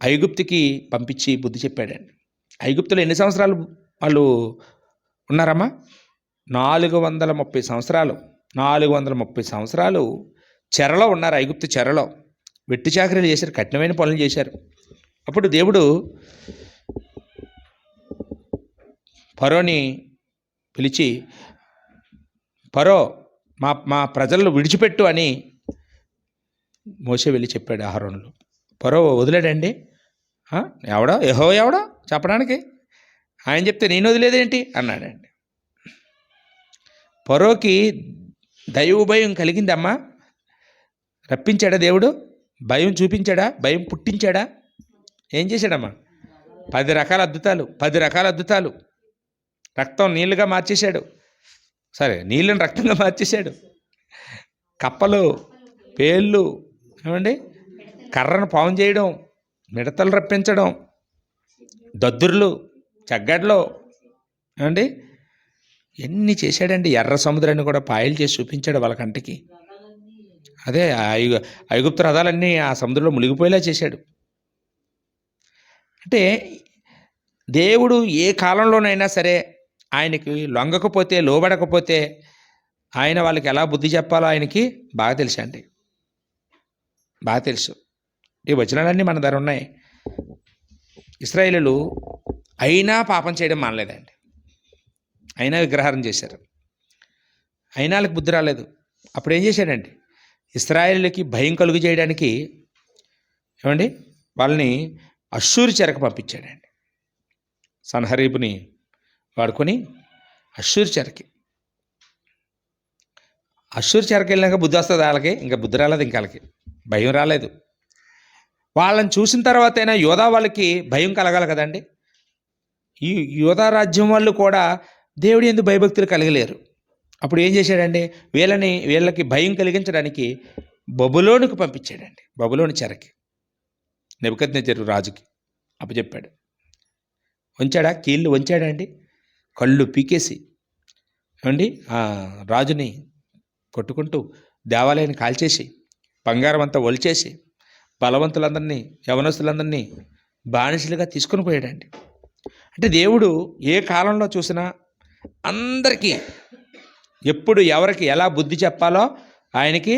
ఐగుప్తుకి పంపించి బుద్ధి చెప్పాడండి. ఐగుప్తులో ఎన్ని సంవత్సరాలు వాళ్ళు ఉన్నారమ్మా? 430 సంవత్సరాలు. 430 సంవత్సరాలు చెరలో ఉన్నారు. ఐగుప్తు చెరలో వెట్టి చాకరీలు చేశారు, కఠినమైన పనులు చేశారు. అప్పుడు దేవుడు ఫరోని పిలిచి, ఫరో మా ప్రజలను విడిచిపెట్టు అని మోషే వెళ్ళి చెప్పాడు అహరోనులు. ఫరో వదిలేడండి. యెహోవా ఎవడో చెప్పడానికి? ఆయన చెప్తే నేను వదిలేదేంటి అన్నాడండి. ఫరోకి దైవ భయం కలిగిందమ్మా. రప్పించాడా దేవుడు? భయం చూపించాడా? భయం పుట్టించాడా? ఏం చేశాడమ్మా? 10 రకాల అద్భుతాలు. రక్తం నీళ్ళుగా మార్చేశాడు. నీళ్ళని రక్తంగా మార్చేశాడు. కప్పలు, పేళ్ళు, ఏమండి, కర్రను పాము చేయడం, మిడతలు రప్పించడం, దద్దుర్లు, చగ్గడ్లు, ఏమండి, ఎన్ని చేశాడండి. ఎర్ర సముద్రాన్ని కూడా పాయలు చేసి చూపించాడు వాళ్ళ కంటికి. అదే ఐగుప్తు రథాలన్నీ ఆ సముద్రంలో మునిగిపోయేలా చేశాడు. అంటే దేవుడు ఏ కాలంలోనైనా సరే ఆయనకి లొంగకపోతే, లోబడకపోతే ఆయన వాళ్ళకి ఎలా బుద్ధి చెప్పాలో ఆయనకి బాగా తెలుసండి. బాగా తెలుసు. ఈ వచనాలన్నీ మన దగ్గర ఉన్నాయి. ఇశ్రాయేలీలు అయినా పాపం చేయడం మానలేదండి. అయినా విగ్రహారం చేశారు. అయినా వాళ్ళకి బుద్ధి రాలేదు. అప్పుడు ఏం చేశాడండి? ఇశ్రాయేలీలకి భయం కలుగు చేయడానికి ఏమండి వాళ్ళని అష్షూరు చెరకు పంపించాడండి. సన్హరీబుని వాడుకొని అష్షూరు చెరకి వెళ్ళినాక బుద్ధి వస్తుంది వాళ్ళకి. ఇంకా బుద్ధి రాలేదు, ఇంకా వాళ్ళకి భయం రాలేదు. వాళ్ళని చూసిన తర్వాత అయినా యోధా వాళ్ళకి భయం కలగాలి కదండి. ఈ యోధా రాజ్యం వాళ్ళు కూడా దేవుడి యందు భయభక్తులు కలిగలేరు. అప్పుడు ఏం చేశాడండి, వీళ్ళకి భయం కలిగించడానికి బబులోనుకు పంపించాడండి. బబులోని చెరకి నెబుకద్నెజరు రాజుకి అప్పచెప్పాడు. వంచాడా, కీళ్ళు వంచాడా అండి? కళ్ళు పీకేసి ఏమండి ఆ రాజుని కొట్టుకుంటూ దేవాలయాన్ని కాల్చేసి బంగారం అంతా ఒలిచేసి బలవంతులందరినీ యవనస్తులందరినీ బానిసలుగా తీసుకుని పోయాడండి. అంటే దేవుడు ఏ కాలంలో చూసినా అందరికీ ఎప్పుడు ఎవరికి ఎలా బుద్ధి చెప్పాలో ఆయనకి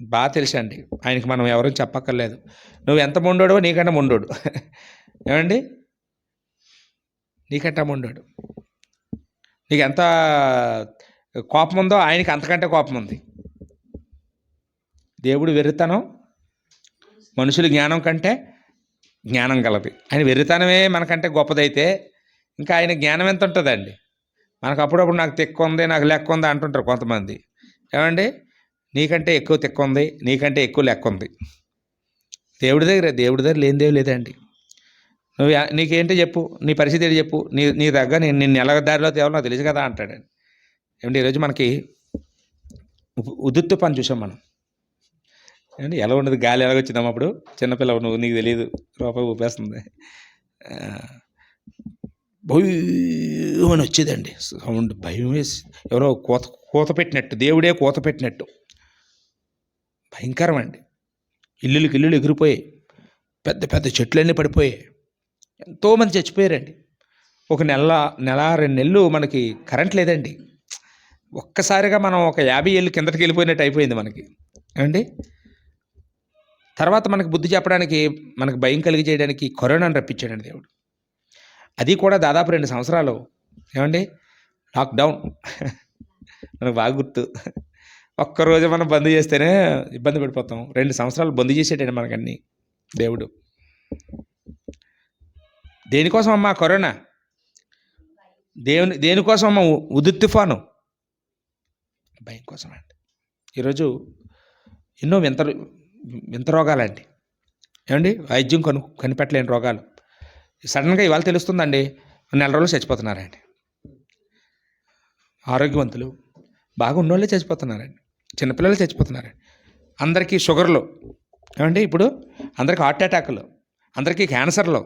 బాగా తెలుసండి. ఆయనకి మనం ఎవరూ చెప్పక్కర్లేదు. నువ్వు ఎంత మొండోడో నీకంటే మొండోడు. ఏమండి, నీకంటే మొండోడు. నీకు ఎంత కోపం ఉందో ఆయనకి అంతకంటే కోపం ఉంది. దేవుడు వెర్రితనం మనుషుల జ్ఞానం కంటే జ్ఞానం గలది. ఆయన వెర్రితనమే మనకంటే గొప్పదైతే ఇంకా ఆయన జ్ఞానం ఎంత ఉంటుందండి. మనకు అప్పుడప్పుడు నాకు తెక్కు ఉంది, నాకు లెక్క ఉంది అంటుంటారు కొంతమంది. ఏమండి, నీకంటే ఎక్కువ తెక్కు ఉంది, నీకంటే ఎక్కువ లెక్క ఉంది. దేవుడి దగ్గర లేనిదేవి లేదండి. నువ్వు నీకేంటి చెప్పు, నీ పరిస్థితి ఏంటి చెప్పు, నీ దగ్గర నిన్ను ఎలా దారిలో తేవాలో నాకు తెలుసు కదా అంటాడండి. ఏమండి, ఈరోజు మనకి ఉదుత్తు పని చూసాం మనం. ఏమండి, ఎలా ఉండదు, గాలి ఎలాగొచ్చిందమ్మా అప్పుడు చిన్నపిల్లవు, నువ్వు నీకు తెలియదు, రూపాయి ఊపేస్తుంది, భయం వచ్చేదండి సౌండ్. భయం వేసి ఎవరో కోత పెట్టినట్టు, దేవుడే కోత పెట్టినట్టు భయంకరం అండి. ఇల్లులు ఎగిరిపోయాయి, పెద్ద పెద్ద చెట్లన్నీ పడిపోయాయి, ఎంతోమంది చచ్చిపోయారండి. ఒక నెల 2 నెలలు మనకి కరెంట్ లేదండి. ఒక్కసారిగా మనం ఒక 50 ఏళ్ళు కిందకి వెళ్ళిపోయినట్టు అయిపోయింది మనకి. ఏమండి, తర్వాత మనకు బుద్ధి చెప్పడానికి, మనకు భయం కలిగి చేయడానికి కరోనాను రప్పించాడండి దేవుడు. అది కూడా దాదాపు 2 సంవత్సరాలు. ఏమండి, లాక్డౌన్ మనకు బాగా గుర్తు. ఒక్కరోజు మనం బంద్ చేస్తేనే ఇబ్బంది పడిపోతాం. 2 సంవత్సరాలు బంద్ చేసేటండి మనకన్నీ దేవుడు. దేనికోసం అమ్మా కరోనా? దేనికోసం అమ్మ ఉదుత్ తుఫాను? భయం కోసం అండి. ఈరోజు ఎన్నో వింత రోగాలండి. ఏమండి, వైద్యం కనిపెట్టలేని రోగాలు సడన్గా ఇవాళ తెలుస్తుందండి. 1 నెల రోజులు చచ్చిపోతున్నారండి. ఆరోగ్యవంతులు బాగా ఉన్నోళ్ళే చచ్చిపోతున్నారండి, చిన్నపిల్లలు చచ్చిపోతున్నారండి. అందరికీ షుగర్లు, ఏమండి ఇప్పుడు అందరికీ హార్ట్ అటాక్లు, అందరికీ క్యాన్సర్లు.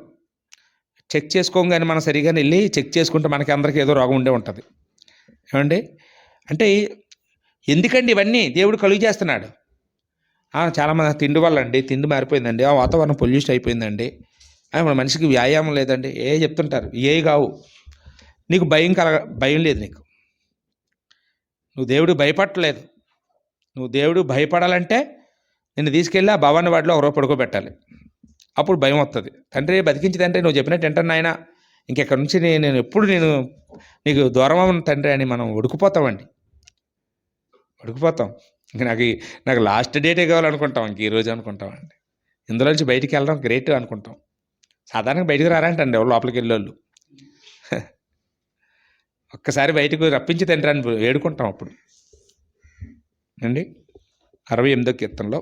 చెక్ చేసుకోగానే మనం సరిగా వెళ్ళి చెక్ చేసుకుంటే మనకి అందరికీ ఏదో రోగం ఉండే ఉంటుంది. ఏమండి, అంటే ఎందుకండి ఇవన్నీ దేవుడు కలుగు చేస్తున్నాడు? చాలామంది తిండి వల్ల అండి, తిండి మారిపోయిందండి, ఆ వాతావరణం పొల్యూషన్ అయిపోయిందండి, మన మనిషికి వ్యాయామం లేదండి, చెప్తుంటారు. కావు, నీకు భయం లేదు. నువ్వు దేవుడు భయపడలేదు. నువ్వు దేవుడు భయపడాలంటే నిన్ను తీసుకెళ్ళి ఆ భవాని వాడిలో ఒక రోజు పడుకోబెట్టాలి. అప్పుడు భయం వస్తుంది. తండ్రి బతికించదంటే నువ్వు చెప్పినట్టు వింటాను నాయన, ఇంకెక్కడి నుంచి నేను ఎప్పుడు నీకు దూరం అవ్వను తండ్రి అని మనం ఉడికిపోతాం. ఇంక నాకు లాస్ట్ డేటే కావాలనుకుంటాం, ఇంక ఈరోజు అనుకుంటామండి. ఇందులోంచి బయటికి వెళ్ళడం గ్రేట్ అనుకుంటాం. సాధారణంగా బయటకు రారంటండి ఎవరు లోపలికి వెళ్ళేవాళ్ళు. ఒక్కసారి బయటకు రప్పించి తండ్రి అని వేడుకుంటాం అప్పుడు అండి. 68వ కీర్తనలో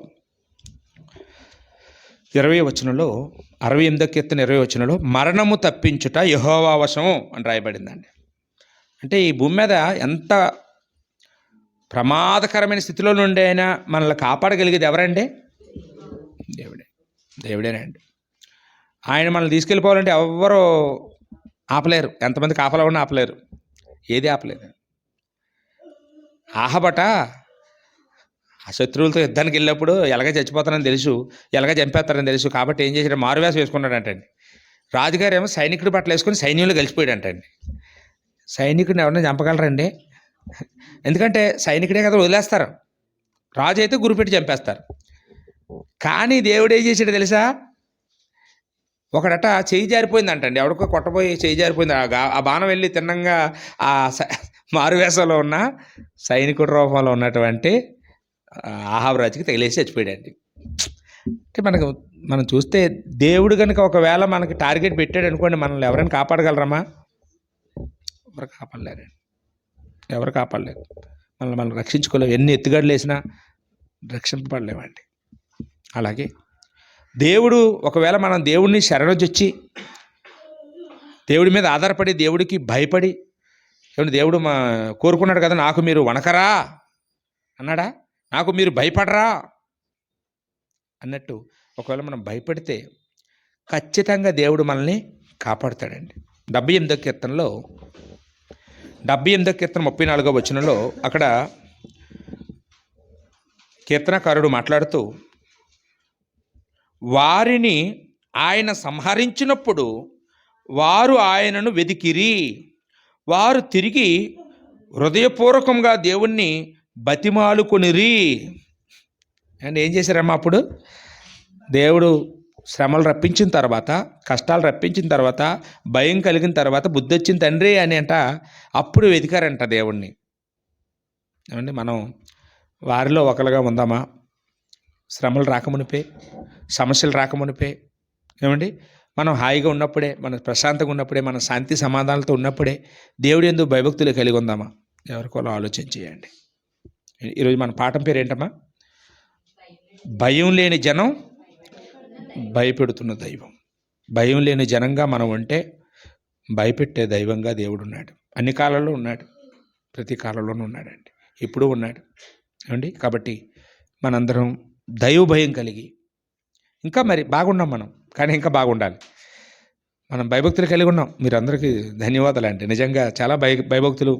20వ వచనంలో, 68వ కీర్తన 20వ వచనంలో మరణము తప్పించుట యెహోవా వశము అని రాయబడిందండి. అంటే ఈ భూమి మీద ఎంత ప్రమాదకరమైన స్థితిలో నుండి అయినా మనల్ని కాపాడగలిగేది ఎవరండి? దేవుడేనండి. ఆయన మనల్ని తీసుకెళ్ళిపోవాలంటే ఎవ్వరూ ఆపలేరు. ఎంతమంది కాపలా ఉన్నా ఆపలేరు, ఏది ఆపలేదు. ఆహబట ఆ శత్రువులతో యుద్ధానికి వెళ్ళినప్పుడు ఎలాగ చచ్చిపోతానని తెలుసు, ఎలాగ చంపేస్తారని తెలుసు, కాబట్టి ఏం చేశాడు, మారువేషం వేసుకున్నాడంటండి. రాజుగారు ఏమో సైనికుడి బట్టలు వేసుకుని సైన్యంలో కలిసిపోయాడంటండి. సైనికుడిని ఎవరైనా చంపగలరండి? ఎందుకంటే సైనికుడే కదా వదిలేస్తారు, రాజు అయితే గురిపెట్టి చంపేస్తారు. కానీ దేవుడు ఏం చేశాడు తెలుసా? ఒకడట చేయి జారిపోయిందంటండి, ఎవడికో కొట్టబోయి చేయి జారిపోయింది. ఆ బాణం వెళ్ళి తిన్నంగా ఆ మారువేషంలో ఉన్న సైనికుడి రూపంలో ఉన్నటువంటి ఆహాబు రాజుకి తగిలేసి చచ్చిపోయాడండి. అంటే మనం చూస్తే దేవుడు కనుక ఒకవేళ మనకి టార్గెట్ పెట్టాడు అనుకోండి, మనల్ని ఎవరైనా కాపాడగలరమ్మా? ఎవరు కాపాడలేరు. మనం రక్షించుకోలేము. ఎన్ని ఎత్తుగడలు వేసినా రక్షింపబడలేమండి. అలాగే దేవుడు ఒకవేళ మనం దేవుడిని శరణొచ్చి దేవుడి మీద ఆధారపడి దేవుడికి భయపడి ఏమంటే దేవుడు కోరుకున్నాడు కదా, నాకు మీరు వణకరా అన్నాడా, నాకు మీరు భయపడరా అన్నట్టు. ఒకవేళ మనం భయపడితే ఖచ్చితంగా దేవుడు మనల్ని కాపాడుతాడండి. 78వ కీర్తనలో 34వ వచనంలో అక్కడ కీర్తనకారుడు మాట్లాడుతూ, వారిని ఆయన సంహరించినప్పుడు వారు ఆయనను వెదికిరి, వారు తిరిగి హృదయపూర్వకంగా దేవుణ్ణి బతిమాలుకొనిరి. అండ్ ఏం చేశారమ్మా, అప్పుడు దేవుడు శ్రమలు రప్పించిన తర్వాత, కష్టాలు రప్పించిన తర్వాత, భయం కలిగిన తర్వాత, బుద్ధి వచ్చిన తండ్రి అని అప్పుడు వెతికారంట దేవుణ్ణి. ఏమండి, మనం వారిలో ఒకరుగా ఉందామా? శ్రమలు రాకమునిపే, సమస్యలు రాకమునిపే, ఏమండి మనం హాయిగా ఉన్నప్పుడే, మన ప్రశాంతంగా ఉన్నప్పుడే, మన శాంతి సమాధానాలతో ఉన్నప్పుడే దేవుడు యందు భయభక్తులు కలిగి ఉందామా? ఎవరికోలో ఆలోచన చేయండి. ఈరోజు మన పాఠం పేరు ఏంటమ్మా? భయం లేని జనం భయపెడుతున్న దైవం. భయం లేని జనంగా మనం ఉంటే భయపెట్టే దైవంగా దేవుడు ఉన్నాడు. అన్ని కాలాల్లో ఉన్నాడు, ప్రతి కాలంలోనూ ఉన్నాడండి, ఇప్పుడు ఉన్నాడు. ఏమండి, కాబట్టి మనందరం దైవ భయం కలిగి ఇంకా మరి బాగున్నాం మనం, కానీ ఇంకా బాగుండాలి. మనం భయభక్తులు కలిగి ఉన్నాం. మీరందరికీ ధన్యవాదాలు అండి. నిజంగా చాలా భయభక్తులు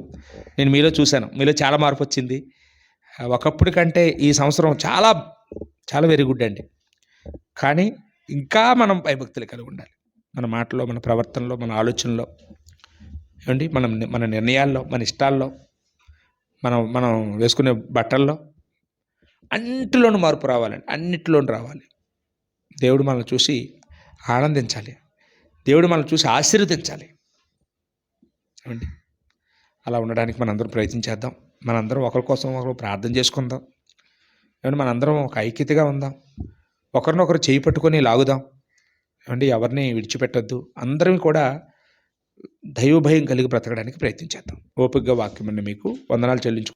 నేను మీలో చూశాను. మీలో చాలా మార్పు వచ్చింది. ఒకప్పుడు కంటే ఈ సంవత్సరం చాలా చాలా వెరీ గుడ్ అండి. కానీ ఇంకా మనం భయభక్తులు కలిగి ఉండాలి. మన మాటలో, మన ప్రవర్తనలో, మన ఆలోచనలో, ఏమండి మన నిర్ణయాల్లో, మన ఇష్టాల్లో, మనం వేసుకునే బట్టల్లో, అన్నిటిలోనూ మార్పు రావాలండి. అన్నిటిలోనూ రావాలి. దేవుడు మనల్ని చూసి ఆనందించాలి, దేవుడు మనల్ని చూసి ఆశీర్వదించాలి. ఏమండి, అలా ఉండడానికి మనందరం ప్రయత్నించేద్దాం. మనందరం ఒకరి కోసం ఒకరు ప్రార్థన చేసుకుందాం. ఏమంటే మనందరం ఒక ఐక్యతగా ఉందాం. ఒకరినొకరు చేయి పట్టుకొని లాగుదాం. ఏమండి, ఎవరిని విడిచిపెట్టద్దు. అందరం కూడా దైవ భయం కలిగి బ్రతకడానికి ప్రయత్నించేద్దాం. ఓపికగా వాక్యం మీకు వందనాలు చెల్లించు.